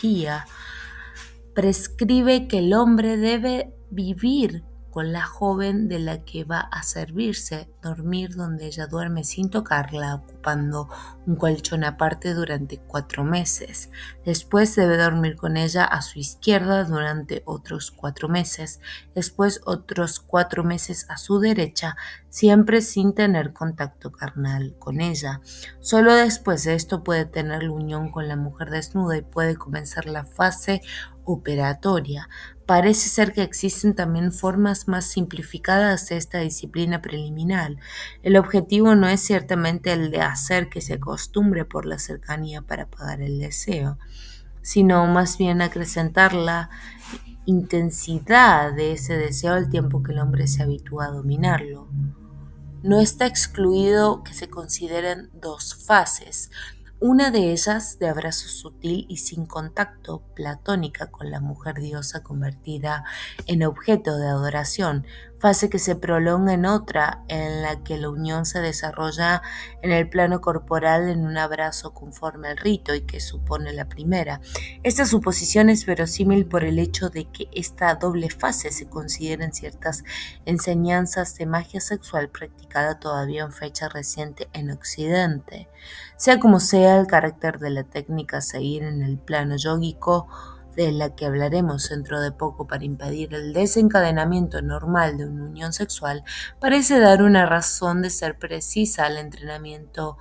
prescribe que el hombre debe vivir con la joven de la que va a servirse, dormir donde ella duerme sin tocarla, ocupando un colchón aparte durante 4 meses. Después debe dormir con ella a su izquierda durante otros 4 meses, después otros 4 meses a su derecha, siempre sin tener contacto carnal con ella. Solo después de esto puede tener la unión con la mujer desnuda y puede comenzar la fase operatoria. Parece ser que existen también formas más simplificadas de esta disciplina preliminar. El objetivo no es ciertamente el de hacer que se acostumbre por la cercanía para apagar el deseo, sino más bien acrecentar la intensidad de ese deseo al tiempo que el hombre se habitúa a dominarlo. No está excluido que se consideren 2 fases, una de ellas de abrazo sutil y sin contacto, platónica con la mujer diosa convertida en objeto de adoración, fase que se prolonga en otra en la que la unión se desarrolla en el plano corporal en un abrazo conforme al rito y que supone la primera. Esta suposición es verosímil por el hecho de que esta doble fase se considera en ciertas enseñanzas de magia sexual practicada todavía en fecha reciente en Occidente. Sea como sea, el carácter de la técnica a seguir en el plano yógico, de la que hablaremos dentro de poco para impedir el desencadenamiento normal de una unión sexual, parece dar una razón de ser precisa al entrenamiento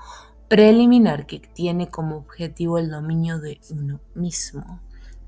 preliminar que tiene como objetivo el dominio de uno mismo.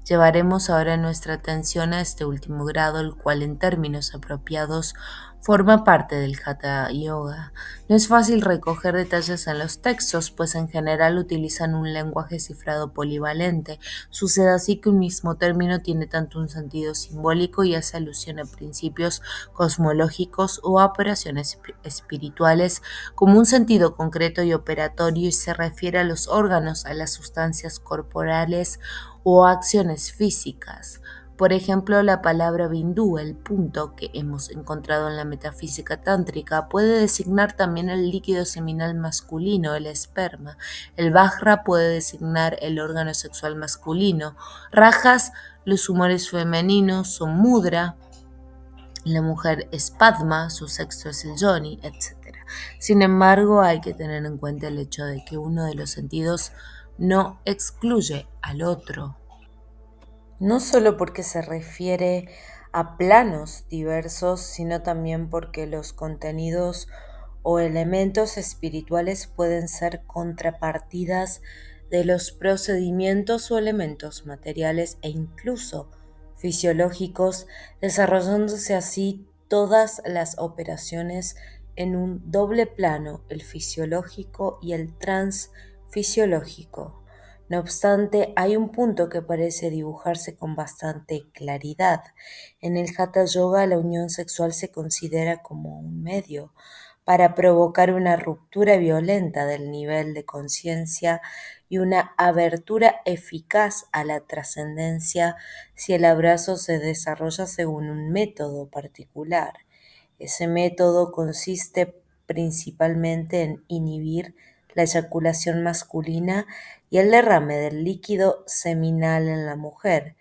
Llevaremos ahora nuestra atención a este último grado, el cual en términos apropiados forma parte del Hatha Yoga. No es fácil recoger detalles en los textos, pues en general utilizan un lenguaje cifrado polivalente. Sucede así que un mismo término tiene tanto un sentido simbólico y hace alusión a principios cosmológicos o a operaciones espirituales, como un sentido concreto y operatorio, y se refiere a los órganos, a las sustancias corporales o acciones físicas. Por ejemplo, la palabra bindú, el punto que hemos encontrado en la metafísica tántrica, puede designar también el líquido seminal masculino, el esperma. El vajra puede designar el órgano sexual masculino. Rajas, los humores femeninos, son mudra. La mujer es padma, su sexo es el yoni, etc. Sin embargo, hay que tener en cuenta el hecho de que uno de los sentidos no excluye al otro, no solo porque se refiere a planos diversos, sino también porque los contenidos o elementos espirituales pueden ser contrapartidas de los procedimientos o elementos materiales e incluso fisiológicos, desarrollándose así todas las operaciones en un doble plano, el fisiológico y el transfisiológico. No obstante, hay un punto que parece dibujarse con bastante claridad. En el Hatha Yoga, la unión sexual se considera como un medio para provocar una ruptura violenta del nivel de conciencia y una abertura eficaz a la trascendencia si el abrazo se desarrolla según un método particular. Ese método consiste principalmente en inhibir la eyaculación masculina y el derrame del líquido seminal en la mujer.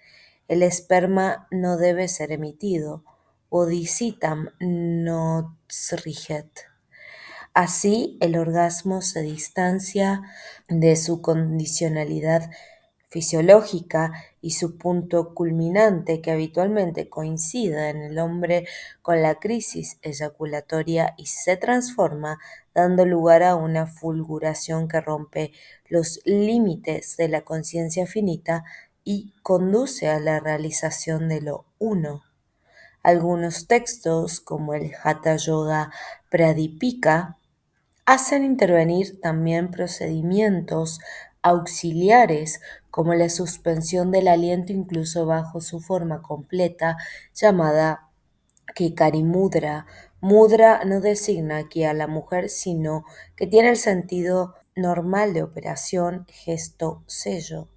El esperma no debe ser emitido. Bodhicitam no srihet. Así, el orgasmo se distancia de su condicionalidad fisiológica y su punto culminante, que habitualmente coincide en el hombre con la crisis eyaculatoria, y se transforma, dando lugar a una fulguración que rompe los límites de la conciencia finita y conduce a la realización de lo uno. Algunos textos, como el Hatha Yoga Pradipika, hacen intervenir también procedimientos auxiliares como la suspensión del aliento incluso bajo su forma completa, llamada Kekari Mudra. Mudra no designa aquí a la mujer, sino que tiene el sentido normal de operación, gesto, sello.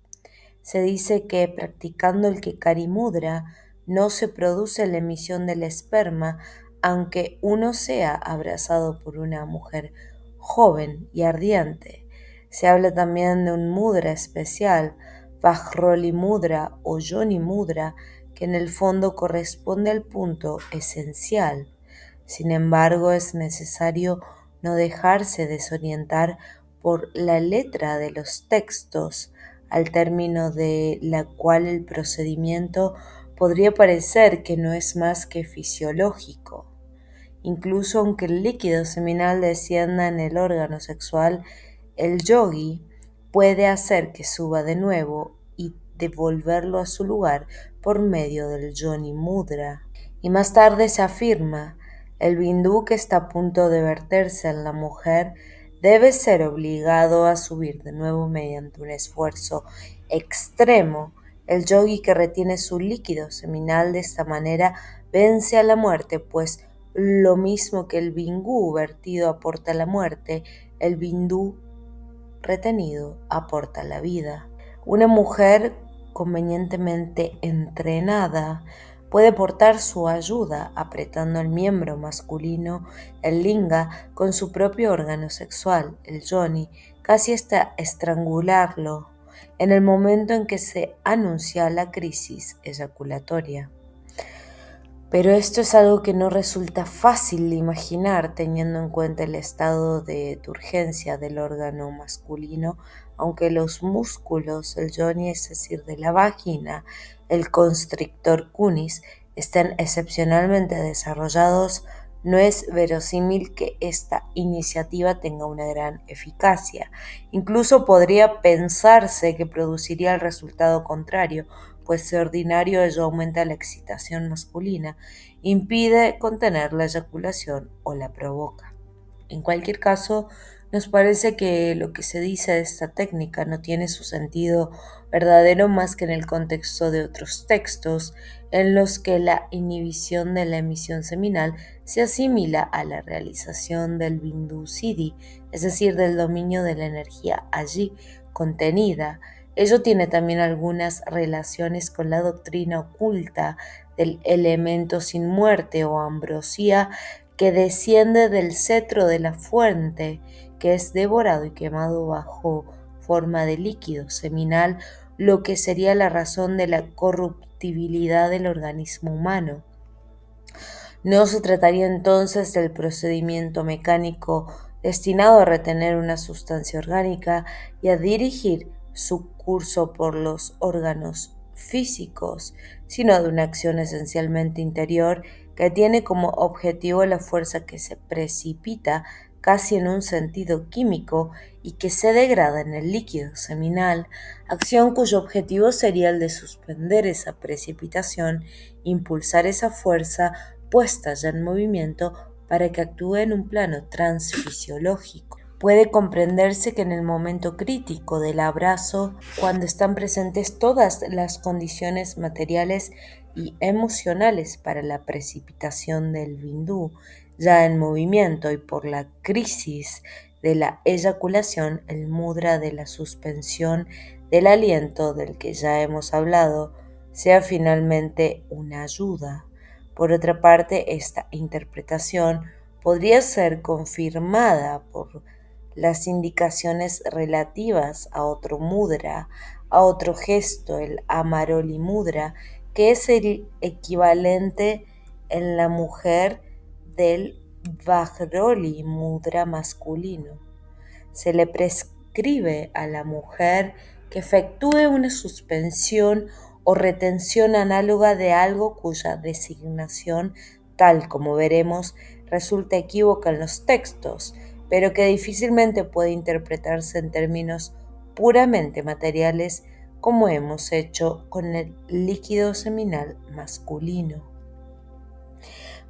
Se dice que practicando el Kekari Mudra no se produce la emisión del esperma, aunque uno sea abrazado por una mujer joven y ardiente. Se habla también de un mudra especial, Vajroli Mudra o Yoni Mudra, que en el fondo corresponde al punto esencial. Sin embargo, es necesario no dejarse desorientar por la letra de los textos, al término de la cual el procedimiento podría parecer que no es más que fisiológico. Incluso aunque el líquido seminal descienda en el órgano sexual, el yogi puede hacer que suba de nuevo y devolverlo a su lugar por medio del Yoni Mudra. Y más tarde se afirma, el bindú que está a punto de verterse en la mujer debe ser obligado a subir de nuevo mediante un esfuerzo extremo. El yogi que retiene su líquido seminal de esta manera vence a la muerte, pues lo mismo que el bindú vertido aporta la muerte, el bindú retenido aporta la vida. Una mujer convenientemente entrenada puede portar su ayuda apretando el miembro masculino, el linga, con su propio órgano sexual, el yoni, casi hasta estrangularlo, en el momento en que se anuncia la crisis eyaculatoria. Pero esto es algo que no resulta fácil de imaginar teniendo en cuenta el estado de turgencia del órgano masculino, aunque los músculos, el yoni, es decir, de la vagina, el constrictor cunis, estén excepcionalmente desarrollados, no es verosímil que esta iniciativa tenga una gran eficacia. Incluso podría pensarse que produciría el resultado contrario, pues de ordinario ello aumenta la excitación masculina, impide contener la eyaculación o la provoca. En cualquier caso, nos parece que lo que se dice de esta técnica no tiene su sentido verdadero más que en el contexto de otros textos en los que la inhibición de la emisión seminal se asimila a la realización del bindu siddhi, es decir, del dominio de la energía allí contenida. Ello tiene también algunas relaciones con la doctrina oculta del elemento sin muerte o ambrosía que desciende del cetro de la fuente, que es devorado y quemado bajo forma de líquido seminal, lo que sería la razón de la corruptibilidad del organismo humano. No se trataría entonces del procedimiento mecánico destinado a retener una sustancia orgánica y a dirigir su curso por los órganos físicos, sino de una acción esencialmente interior que tiene como objetivo la fuerza que se precipita casi en un sentido químico y que se degrada en el líquido seminal, acción cuyo objetivo sería el de suspender esa precipitación, impulsar esa fuerza puesta ya en movimiento para que actúe en un plano transfisiológico. Puede comprenderse que en el momento crítico del abrazo, cuando están presentes todas las condiciones materiales y emocionales para la precipitación del bindú, ya en movimiento y por la crisis de la eyaculación, el mudra de la suspensión del aliento del que ya hemos hablado, sea finalmente una ayuda. Por otra parte, esta interpretación podría ser confirmada por las indicaciones relativas a otro mudra, a otro gesto, el Amaroli mudra, que es el equivalente en la mujer del Vajroli mudra masculino. Se le prescribe a la mujer que efectúe una suspensión o retención análoga de algo cuya designación, tal como veremos, resulta equívoca en los textos, pero que difícilmente puede interpretarse en términos puramente materiales como hemos hecho con el líquido seminal masculino.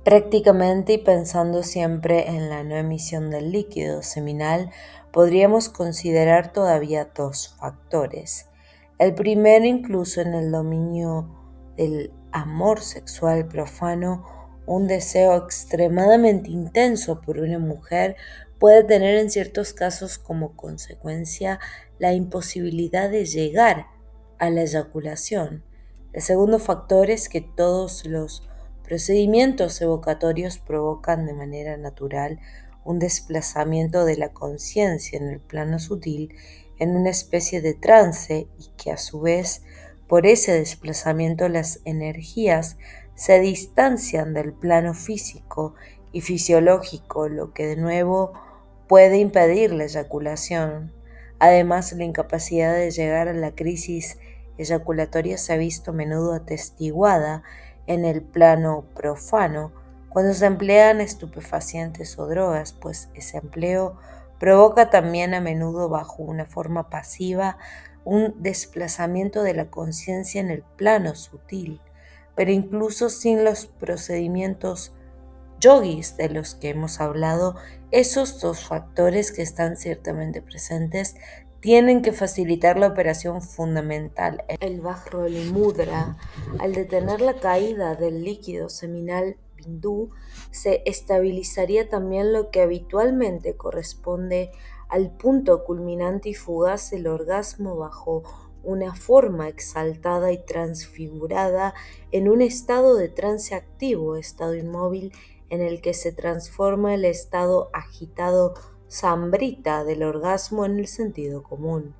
Prácticamente y pensando siempre en la no emisión del líquido seminal, podríamos considerar todavía dos factores. El primero, incluso en el dominio del amor sexual profano, un deseo extremadamente intenso por una mujer puede tener en ciertos casos como consecuencia la imposibilidad de llegar a la eyaculación. El segundo factor es que todos los procedimientos evocatorios provocan de manera natural un desplazamiento de la conciencia en el plano sutil en una especie de trance y que a su vez Por ese desplazamiento las energías se distancian del plano físico y fisiológico, lo que de nuevo puede impedir la eyaculación. Además, la incapacidad de llegar a la crisis eyaculatoria se ha visto a menudo atestiguada en el plano profano cuando se emplean estupefacientes o drogas, pues ese empleo provoca también a menudo bajo una forma pasiva un desplazamiento de la conciencia en el plano sutil, pero incluso sin los procedimientos yogis de los que hemos hablado, esos dos factores que están ciertamente presentes tienen que facilitar la operación fundamental. El Vajroli Mudra, al detener la caída del líquido seminal bindú, se estabilizaría también lo que habitualmente corresponde al punto culminante y fugaz del orgasmo bajo una forma exaltada y transfigurada en un estado de trance activo, estado inmóvil en el que se transforma el estado agitado sambrita del orgasmo en el sentido común.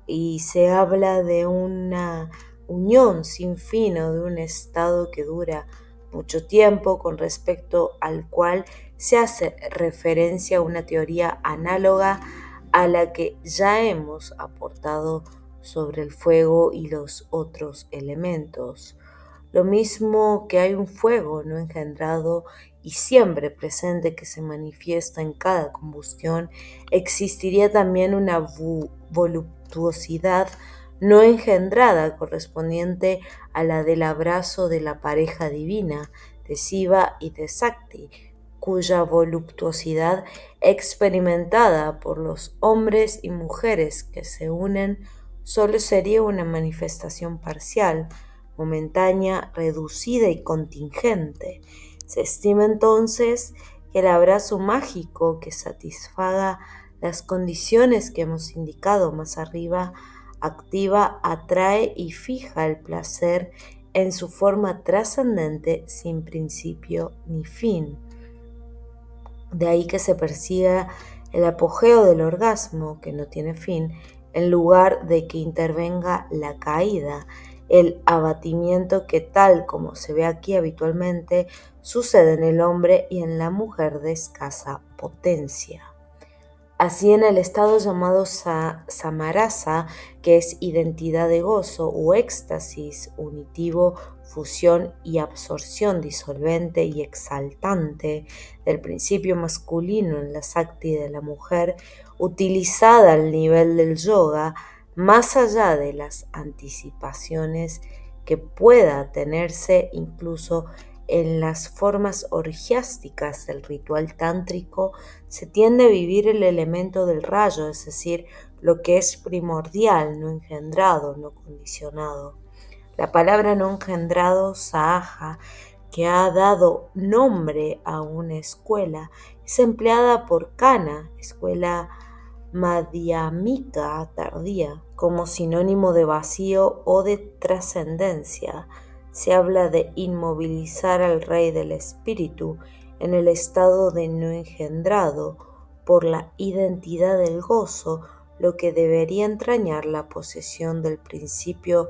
Y se habla de una unión sin fin o de un estado que dura mucho tiempo, con respecto al cual se hace referencia a una teoría análoga a la que ya hemos aportado sobre el fuego y los otros elementos. Lo mismo que hay un fuego no engendrado y siempre presente que se manifiesta en cada combustión, existiría también una voluptuosidad no engendrada correspondiente a la del abrazo de la pareja divina, de Siva y de Sakti, cuya voluptuosidad experimentada por los hombres y mujeres que se unen solo sería una manifestación parcial, momentánea, reducida y contingente. Se estima entonces que el abrazo mágico que satisfaga las condiciones que hemos indicado más arriba activa, atrae y fija el placer en su forma trascendente sin principio ni fin. De ahí que se persiga el apogeo del orgasmo, que no tiene fin, en lugar de que intervenga la caída, el abatimiento que, tal como se ve aquí habitualmente, sucede en el hombre y en la mujer de escasa potencia. Así, en el estado llamado samarasa, que es identidad de gozo, o éxtasis unitivo, fusión y absorción disolvente y exaltante del principio masculino en la sakti de la mujer, utilizada al nivel del yoga, más allá de las anticipaciones que pueda tenerse incluso en las formas orgiásticas del ritual tántrico, se tiende a vivir el elemento del rayo, es decir, lo que es primordial, no engendrado, no condicionado. La palabra no engendrado, sahaja, que ha dado nombre a una escuela, es empleada por Kana, escuela madhyamika tardía, como sinónimo de vacío o de trascendencia. Se habla de inmovilizar al rey del espíritu en el estado de no engendrado por la identidad del gozo, lo que debería entrañar la posesión del principio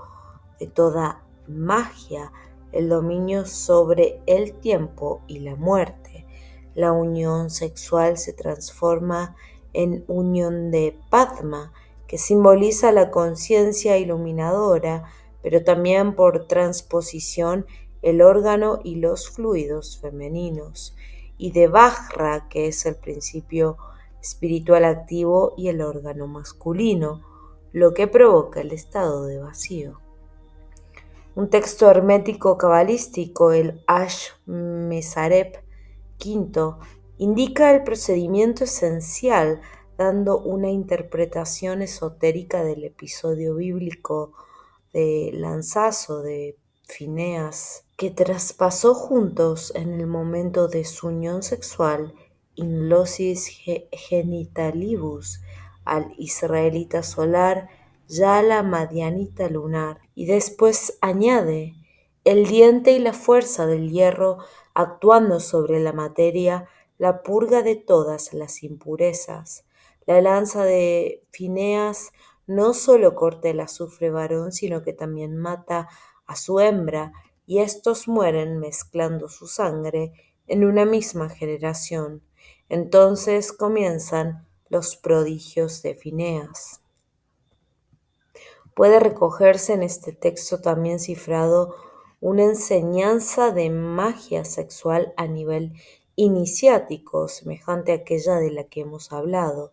de toda magia, el dominio sobre el tiempo y la muerte. La unión sexual se transforma en unión de Padma, que simboliza la conciencia iluminadora, pero también por transposición el órgano y los fluidos femeninos, y de Vajra, que es el principio espiritual activo y el órgano masculino, lo que provoca el estado de vacío. Un texto hermético cabalístico, el Ashmesarep V, indica el procedimiento esencial, dando una interpretación esotérica del episodio bíblico de lanzazo de Fineas, que traspasó juntos en el momento de su unión sexual in locis genitalibus al israelita solar y a la madianita lunar, y después añade el diente y la fuerza del hierro actuando sobre la materia, la purga de todas las impurezas. La lanza de Fineas no solo corta el azufre varón, sino que también mata a su hembra, y estos mueren mezclando su sangre en una misma generación. Entonces comienzan los prodigios de Fineas. Puede recogerse en este texto también cifrado una enseñanza de magia sexual a nivel iniciático, semejante a aquella de la que hemos hablado.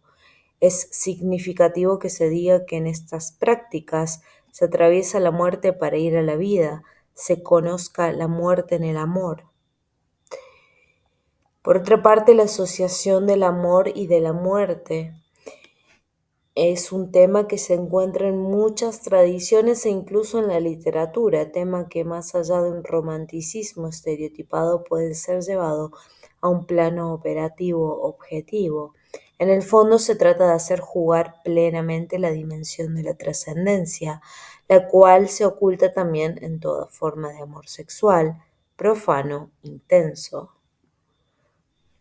Es significativo que se diga que en estas prácticas se atraviesa la muerte para ir a la vida, se conozca la muerte en el amor. Por otra parte, la asociación del amor y de la muerte es un tema que se encuentra en muchas tradiciones e incluso en la literatura, tema que más allá de un romanticismo estereotipado puede ser llevado a un plano operativo objetivo. En el fondo se trata de hacer jugar plenamente la dimensión de la trascendencia, la cual se oculta también en toda forma de amor sexual, profano, intenso.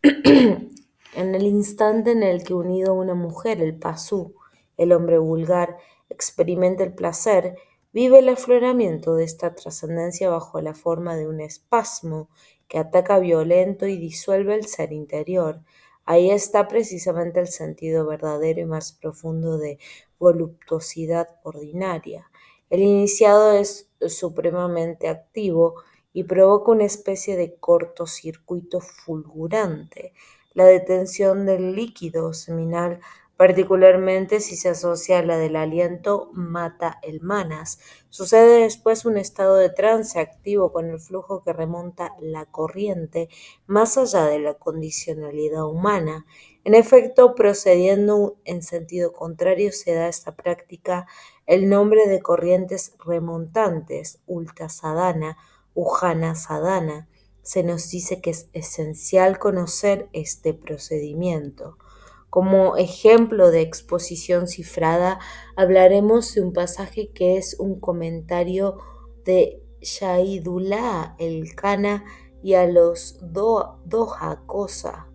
En el instante en el que unido a una mujer, el pasú, el hombre vulgar, experimenta el placer, vive el afloramiento de esta trascendencia bajo la forma de un espasmo que ataca violento y disuelve el ser interior. Ahí está precisamente el sentido verdadero y más profundo de voluptuosidad ordinaria. El iniciado es supremamente activo y provoca una especie de cortocircuito fulgurante, la detención del líquido seminal, particularmente si se asocia a la del aliento, mata el manas. Sucede después un estado de trance activo con el flujo que remonta la corriente más allá de la condicionalidad humana. En efecto, procediendo en sentido contrario, se da a esta práctica el nombre de corrientes remontantes, ulta sadhana, ujana sadhana. Se nos dice que es esencial conocer este procedimiento. Como ejemplo de exposición cifrada, hablaremos de un pasaje que es un comentario de Shahidullah el Kana y a los Doha Kosa.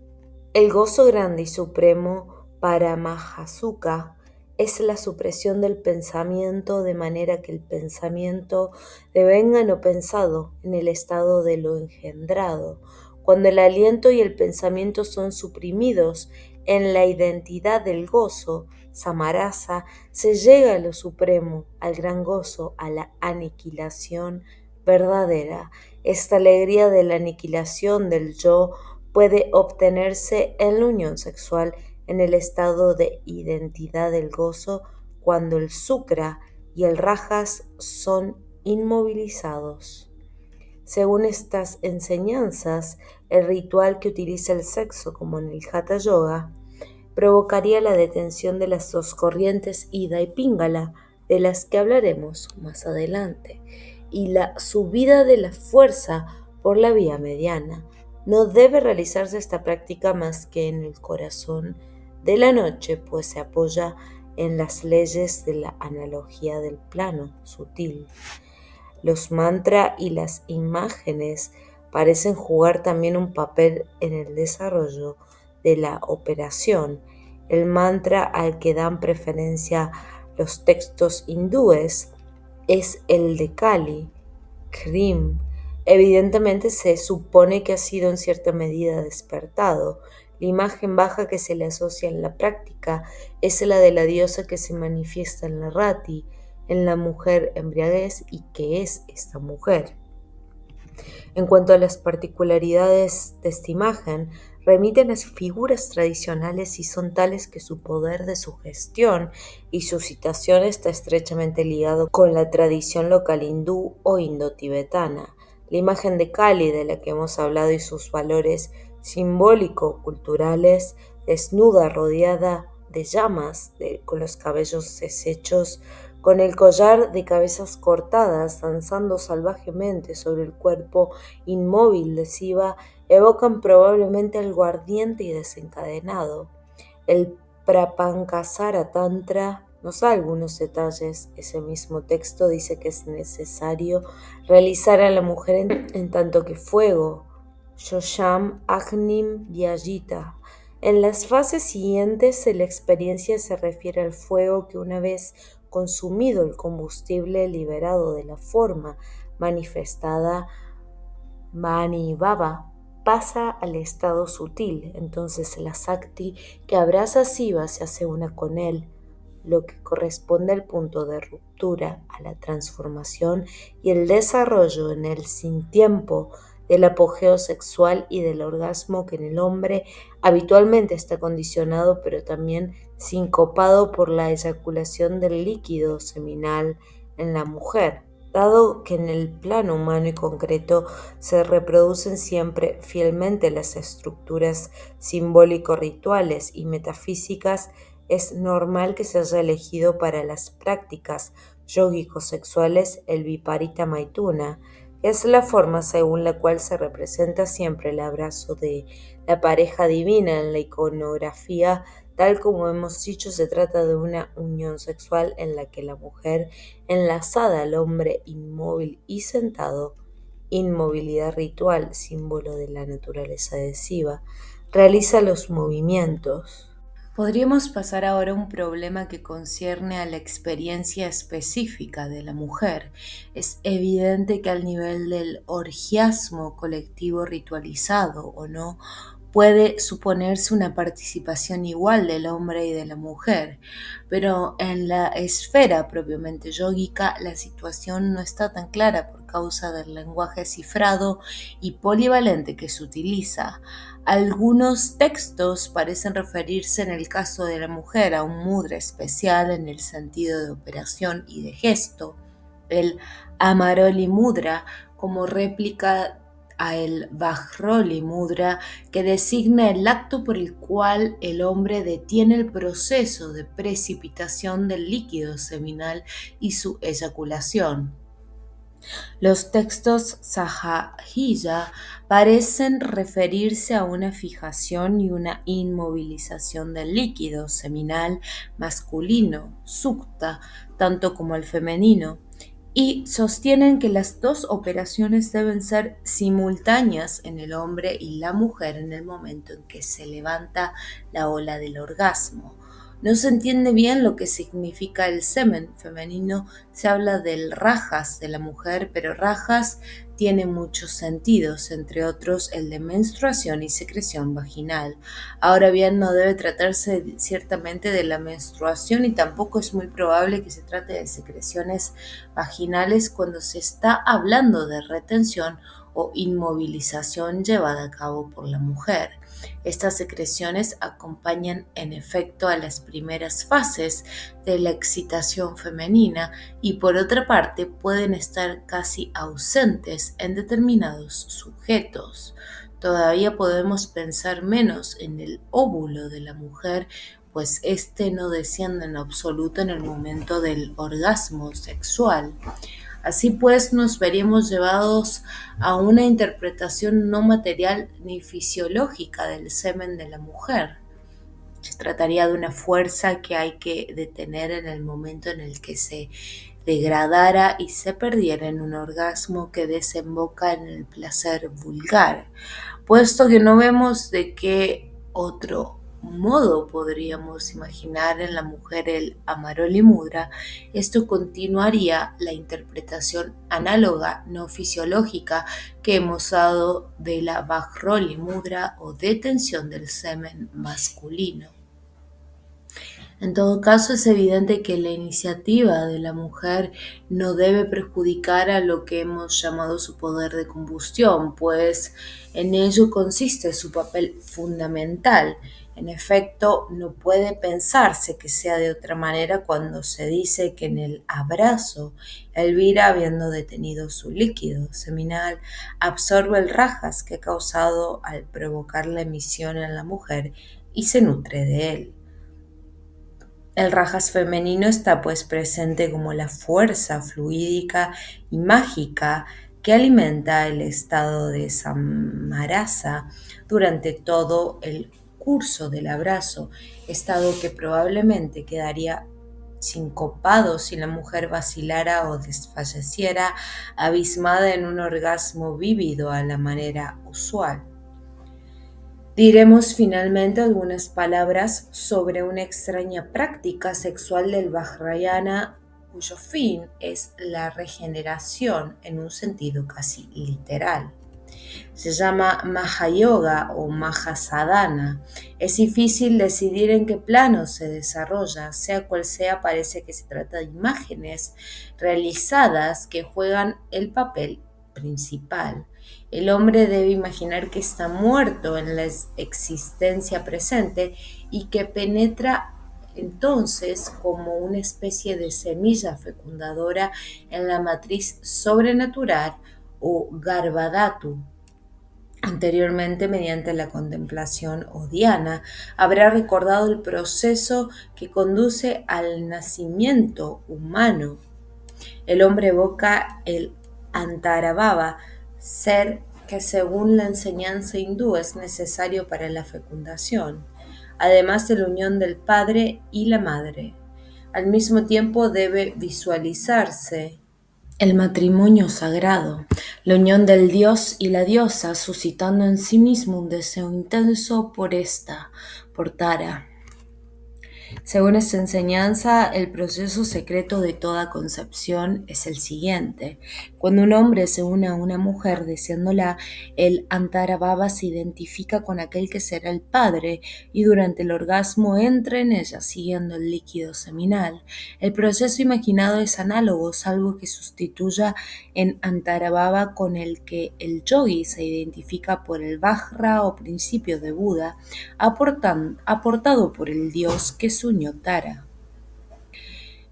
El gozo grande y supremo para Mahasuka es la supresión del pensamiento de manera que el pensamiento devenga no pensado en el estado de lo engendrado. Cuando el aliento y el pensamiento son suprimidos en la identidad del gozo, Samarasa, se llega a lo supremo, al gran gozo, a la aniquilación verdadera. Esta alegría de la aniquilación del yo puede obtenerse en la unión sexual en el estado de identidad del gozo cuando el sukra y el rajas son inmovilizados. Según estas enseñanzas, el ritual que utiliza el sexo, como en el Hatha Yoga, provocaría la detención de las dos corrientes Ida y Pingala, de las que hablaremos más adelante, y la subida de la fuerza por la vía mediana. No debe realizarse esta práctica más que en el corazón de la noche, pues se apoya en las leyes de la analogía del plano sutil. Los mantras y las imágenes parecen jugar también un papel en el desarrollo de la operación. El mantra al que dan preferencia los textos hindúes es el de Kali, Krim. Evidentemente se supone que ha sido en cierta medida despertado. La imagen baja que se le asocia en la práctica es la de la diosa que se manifiesta en la rati, en la mujer embriaguez y que es esta mujer. En cuanto a las particularidades de esta imagen, remiten a figuras tradicionales y son tales que su poder de sugestión y su citación está estrechamente ligado con la tradición local hindú o indo-tibetana. La imagen de Kali, de la que hemos hablado, y sus valores simbólico-culturales, desnuda, rodeada de llamas, con los cabellos deshechos, con el collar de cabezas cortadas, danzando salvajemente sobre el cuerpo inmóvil de Siva, evocan probablemente algo ardiente y desencadenado. El Prapankasara Tantra nos da algunos detalles. Ese mismo texto dice que es necesario realizar a la mujer en tanto que fuego, Shosham Agnim Vyajita, En las fases siguientes, la experiencia se refiere al fuego que una vez consumido el combustible liberado de la forma manifestada Mani Baba pasa al estado sutil, entonces la Sakti que abraza a Siva se hace una con él, lo que corresponde al punto de ruptura, a la transformación y el desarrollo en el sin tiempo del apogeo sexual y del orgasmo que en el hombre habitualmente está condicionado pero también sincopado por la eyaculación del líquido seminal en la mujer. Dado que en el plano humano y concreto se reproducen siempre fielmente las estructuras simbólico-rituales y metafísicas, es normal que se haya elegido para las prácticas yógico-sexuales el Viparita Maituna, que es la forma según la cual se representa siempre el abrazo de la pareja divina en la iconografía. Tal como hemos dicho, se trata de una unión sexual en la que la mujer, enlazada al hombre inmóvil y sentado, inmovilidad ritual, símbolo de la naturaleza adhesiva, realiza los movimientos. Podríamos pasar ahora a un problema que concierne a la experiencia específica de la mujer. Es evidente que al nivel del orgiasmo colectivo ritualizado o no, puede suponerse una participación igual del hombre y de la mujer, pero en la esfera propiamente yógica la situación no está tan clara por causa del lenguaje cifrado y polivalente que se utiliza. Algunos textos parecen referirse en el caso de la mujer a un mudra especial en el sentido de operación y de gesto, el Amaroli Mudra como réplica a el Vajroli Mudra, que designa el acto por el cual el hombre detiene el proceso de precipitación del líquido seminal y su eyaculación. Los textos Sahajilla parecen referirse a una fijación y una inmovilización del líquido seminal masculino, sukta, tanto como el femenino, y sostienen que las dos operaciones deben ser simultáneas en el hombre y la mujer en el momento en que se levanta la ola del orgasmo. No se entiende bien lo que significa el semen femenino. Se habla del rajas de la mujer, pero rajas tiene muchos sentidos, entre otros el de menstruación y secreción vaginal. Ahora bien, no debe tratarse ciertamente de la menstruación y tampoco es muy probable que se trate de secreciones vaginales cuando se está hablando de retención o inmovilización llevada a cabo por la mujer. Estas secreciones acompañan en efecto a las primeras fases de la excitación femenina y por otra parte pueden estar casi ausentes en determinados sujetos. Todavía podemos pensar menos en el óvulo de la mujer, pues éste no desciende en absoluto en el momento del orgasmo sexual. Así pues, nos veríamos llevados a una interpretación no material ni fisiológica del semen de la mujer. Se trataría de una fuerza que hay que detener en el momento en el que se degradara y se perdiera en un orgasmo que desemboca en el placer vulgar, puesto que no vemos de qué otro modo podríamos imaginar en la mujer el Amaroli Mudra. Esto continuaría la interpretación análoga no fisiológica que hemos dado de la Vajroli Mudra o detención del semen masculino. En todo caso, es evidente que la iniciativa de la mujer no debe perjudicar a lo que hemos llamado su poder de combustión, pues en ello consiste su papel fundamental. En efecto, no puede pensarse que sea de otra manera cuando se dice que en el abrazo, Elvira, habiendo detenido su líquido seminal, absorbe el rajas que ha causado al provocar la emisión en la mujer y se nutre de él. El rajas femenino está pues presente como la fuerza fluídica y mágica que alimenta el estado de samarasa durante todo el curso del abrazo, estado que probablemente quedaría sincopado si la mujer vacilara o desfalleciera, abismada en un orgasmo vívido a la manera usual. Diremos finalmente algunas palabras sobre una extraña práctica sexual del Vajrayana cuyo fin es la regeneración en un sentido casi literal. Se llama Mahayoga o Mahasadhana. Es difícil decidir en qué plano se desarrolla, sea cual sea, parece que se trata de imágenes realizadas que juegan el papel principal. El hombre debe imaginar que está muerto en la existencia presente y que penetra entonces como una especie de semilla fecundadora en la matriz sobrenatural o Garbhadhatu. Anteriormente, mediante la contemplación o dhyana, habrá recordado el proceso que conduce al nacimiento humano. El hombre evoca el Antarabhava, ser que según la enseñanza hindú es necesario para la fecundación, además de la unión del padre y la madre. Al mismo tiempo debe visualizarse el matrimonio sagrado, la unión del dios y la diosa, suscitando en sí mismo un deseo intenso por esta, por Tara. Según esta enseñanza, el proceso secreto de toda concepción es el siguiente. Cuando un hombre se une a una mujer deseándola, el Antarabhava se identifica con aquel que será el padre y durante el orgasmo entra en ella siguiendo el líquido seminal. El proceso imaginado es análogo, salvo que sustituya en Antarabhava con el que el yogi se identifica por el Vajra o principio de Buda, aportado por el dios que es Tara.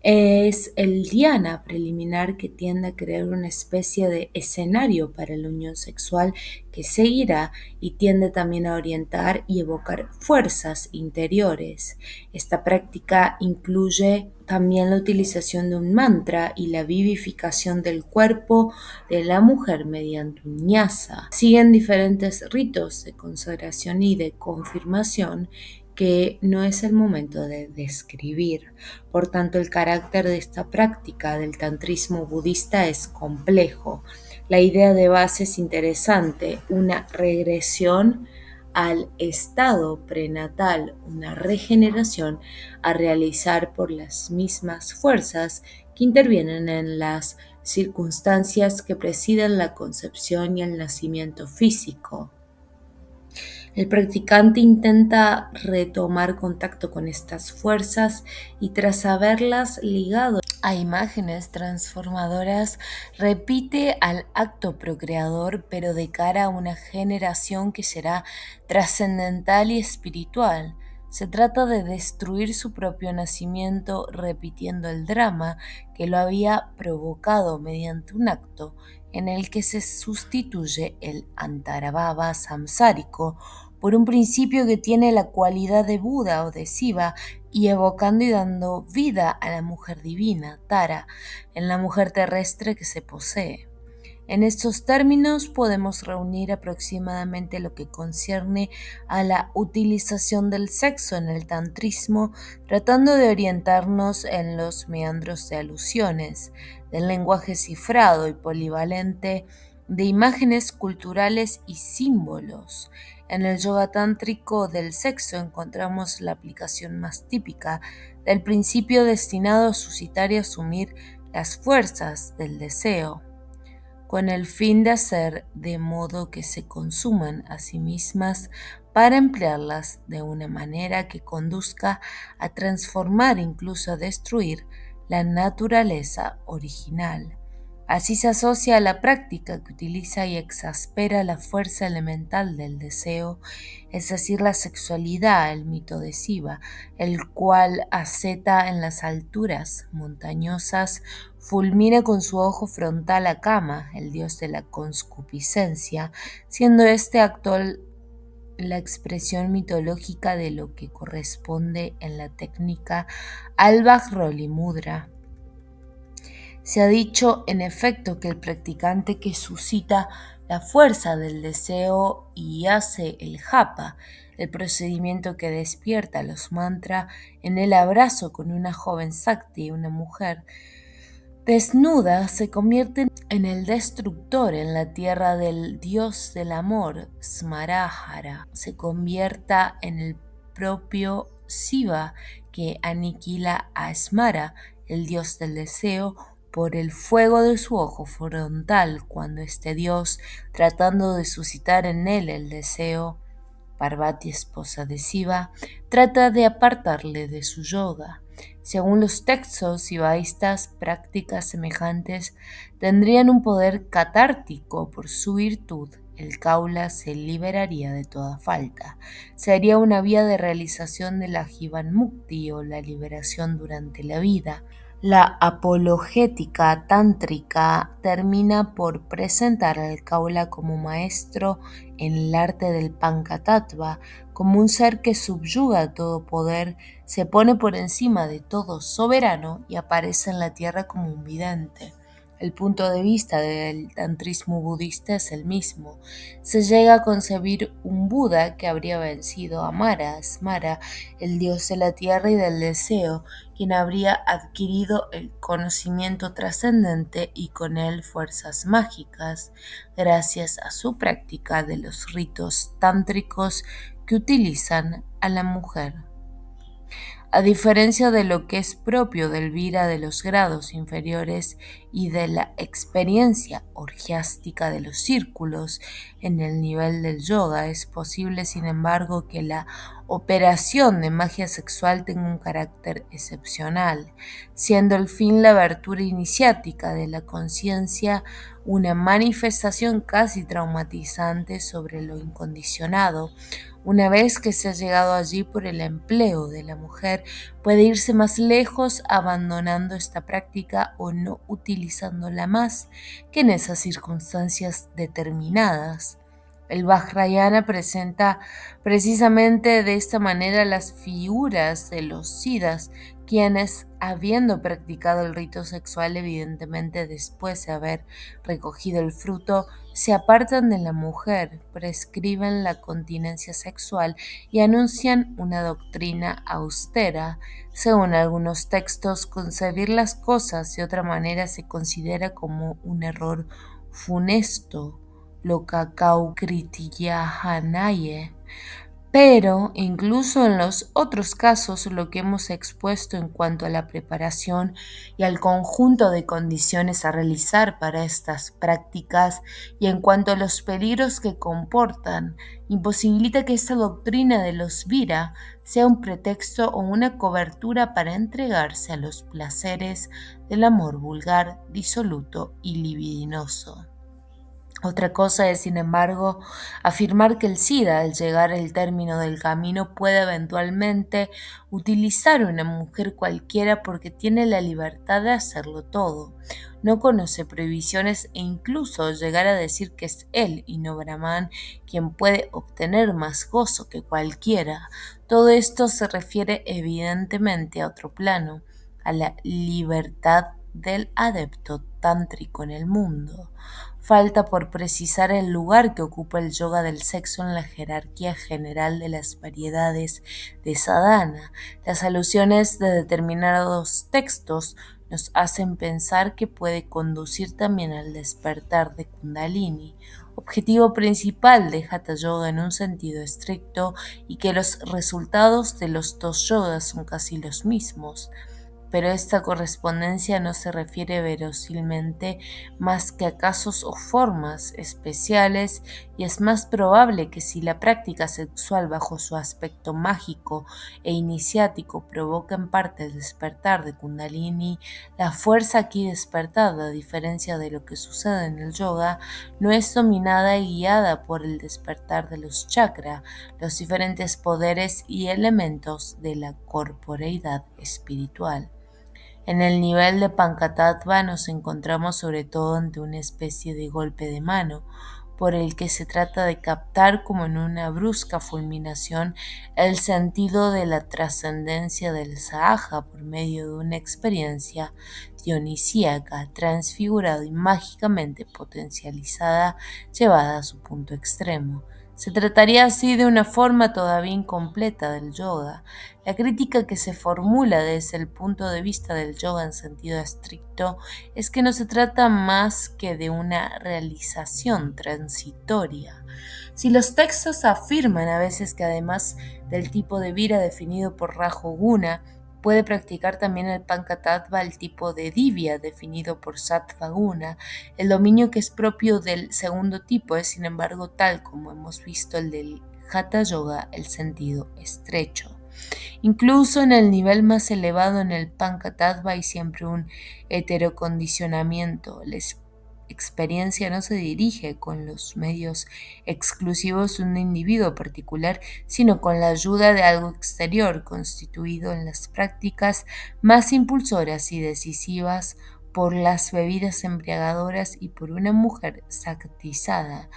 Es el dhyana preliminar que tiende a crear una especie de escenario para la unión sexual que seguirá y tiende también a orientar y evocar fuerzas interiores. Esta práctica incluye también la utilización de un mantra y la vivificación del cuerpo de la mujer mediante un ñasa. Siguen diferentes ritos de consagración y de confirmación que no es el momento de describir. Por tanto, el carácter de esta práctica del tantrismo budista es complejo. La idea de base es interesante, una regresión al estado prenatal, una regeneración a realizar por las mismas fuerzas que intervienen en las circunstancias que presiden la concepción y el nacimiento físico. El practicante intenta retomar contacto con estas fuerzas y tras haberlas ligado a imágenes transformadoras, repite al acto procreador, pero de cara a una generación que será trascendental y espiritual. Se trata de destruir su propio nacimiento repitiendo el drama que lo había provocado mediante un acto en el que se sustituye el antarabhava samsárico por un principio que tiene la cualidad de Buda o de Siva y evocando y dando vida a la mujer divina, Tara, en la mujer terrestre que se posee. En estos términos podemos reunir aproximadamente lo que concierne a la utilización del sexo en el tantrismo, tratando de orientarnos en los meandros de alusiones, del lenguaje cifrado y polivalente, de imágenes culturales y símbolos. En el yoga tántrico del sexo encontramos la aplicación más típica del principio destinado a suscitar y asumir las fuerzas del deseo con el fin de hacer de modo que se consuman a sí mismas para emplearlas de una manera que conduzca a transformar, incluso a destruir, la naturaleza original. Así se asocia a la práctica que utiliza y exaspera la fuerza elemental del deseo, es decir, la sexualidad, el mito de Siva, el cual asceta en las alturas montañosas, fulmina con su ojo frontal a Kama, el dios de la concupiscencia, siendo este acto la expresión mitológica de lo que corresponde en la técnica al Vajroli Mudra. Se ha dicho, en efecto, que el practicante que suscita la fuerza del deseo y hace el japa, el procedimiento que despierta los mantras en el abrazo con una joven sakti, una mujer, Desnuda se convierte en el destructor en la tierra del dios del amor, Smarajara. Se convierta en el propio Shiva que aniquila a Smara, el dios del deseo, por el fuego de su ojo frontal, cuando este dios, tratando de suscitar en él el deseo, Parvati, esposa de Shiva, trata de apartarle de su yoga. Según los textos shivaístas, prácticas semejantes tendrían un poder catártico por su virtud. El kaula se liberaría de toda falta. Sería una vía de realización de la Jivan Mukti o la liberación durante la vida. La apologética tántrica termina por presentar al Kaula como maestro en el arte del Pankatattva, como un ser que subyuga todo poder, se pone por encima de todo soberano y aparece en la tierra como un vidente. El punto de vista del tantrismo budista es el mismo. Se llega a concebir un Buda que habría vencido a Mara, Smara, el dios de la tierra y del deseo, quien habría adquirido el conocimiento trascendente y con él fuerzas mágicas, gracias a su práctica de los ritos tántricos que utilizan a la mujer. A diferencia de lo que es propio del vira de los grados inferiores y de la experiencia orgiástica de los círculos en el nivel del yoga, es posible, sin embargo, que la operación de magia sexual tenga un carácter excepcional, siendo el fin la abertura iniciática de la conciencia, una manifestación casi traumatizante sobre lo incondicionado. Una vez que se ha llegado allí por el empleo de la mujer, puede irse más lejos abandonando esta práctica o no utilizándola más que en esas circunstancias determinadas. El Vajrayana presenta precisamente de esta manera las figuras de los siddhas, quienes, habiendo practicado el rito sexual evidentemente después de haber recogido el fruto, se apartan de la mujer, prescriben la continencia sexual y anuncian una doctrina austera. Según algunos textos, concebir las cosas de otra manera se considera como un error funesto, lokakau kritiyahanaye. Pero incluso en los otros casos, lo que hemos expuesto en cuanto a la preparación y al conjunto de condiciones a realizar para estas prácticas y en cuanto a los peligros que comportan, imposibilita que esta doctrina de los vira sea un pretexto o una cobertura para entregarse a los placeres del amor vulgar, disoluto y libidinoso. Otra cosa es, sin embargo, afirmar que el SIDA, al llegar al término del camino, puede eventualmente utilizar una mujer cualquiera porque tiene la libertad de hacerlo todo. No conoce prohibiciones e incluso llegar a decir que es él y no Brahman quien puede obtener más gozo que cualquiera. Todo esto se refiere evidentemente a otro plano, a la libertad del adepto tántrico en el mundo. Falta por precisar el lugar que ocupa el yoga del sexo en la jerarquía general de las variedades de sadhana. Las alusiones de determinados textos nos hacen pensar que puede conducir también al despertar de Kundalini, objetivo principal de Hatha Yoga en un sentido estricto, y que los resultados de los dos yogas son casi los mismos. Pero esta correspondencia no se refiere verosímilmente más que a casos o formas especiales, y es más probable que si la práctica sexual bajo su aspecto mágico e iniciático provoca en parte el despertar de Kundalini, la fuerza aquí despertada, a diferencia de lo que sucede en el yoga, no es dominada y guiada por el despertar de los chakras, los diferentes poderes y elementos de la corporeidad espiritual. En el nivel de Pankatattva nos encontramos sobre todo ante una especie de golpe de mano, por el que se trata de captar como en una brusca fulminación el sentido de la trascendencia del Sahaja por medio de una experiencia dionisíaca, transfigurada y mágicamente potencializada, llevada a su punto extremo. Se trataría así de una forma todavía incompleta del yoga. La crítica que se formula desde el punto de vista del yoga en sentido estricto es que no se trata más que de una realización transitoria. Si los textos afirman a veces que además del tipo de vira definido por Rajo Guna, puede practicar también el Pankatattva el tipo de Divya definido por Sattva Guna, el dominio que es propio del segundo tipo es, sin embargo, tal como hemos visto el del Hatha Yoga, el sentido estrecho. Incluso en el nivel más elevado en el Pankatattva hay siempre un heterocondicionamiento. La experiencia no se dirige con los medios exclusivos de un individuo particular, sino con la ayuda de algo exterior, constituido en las prácticas más impulsoras y decisivas por las bebidas embriagadoras y por una mujer sactizada.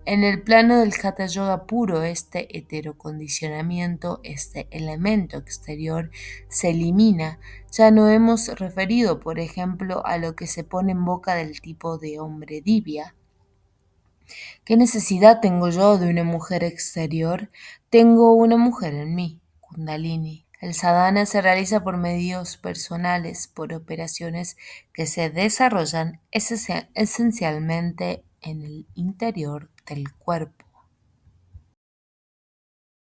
En el plano del Hatha Yoga puro, este heterocondicionamiento, este elemento exterior, se elimina. Ya no hemos referido, por ejemplo, a lo que se pone en boca del tipo de hombre Divya. ¿Qué necesidad tengo yo de una mujer exterior? Tengo una mujer en mí, Kundalini. El sadhana se realiza por medios personales, por operaciones que se desarrollan esencialmente en el interior del cuerpo.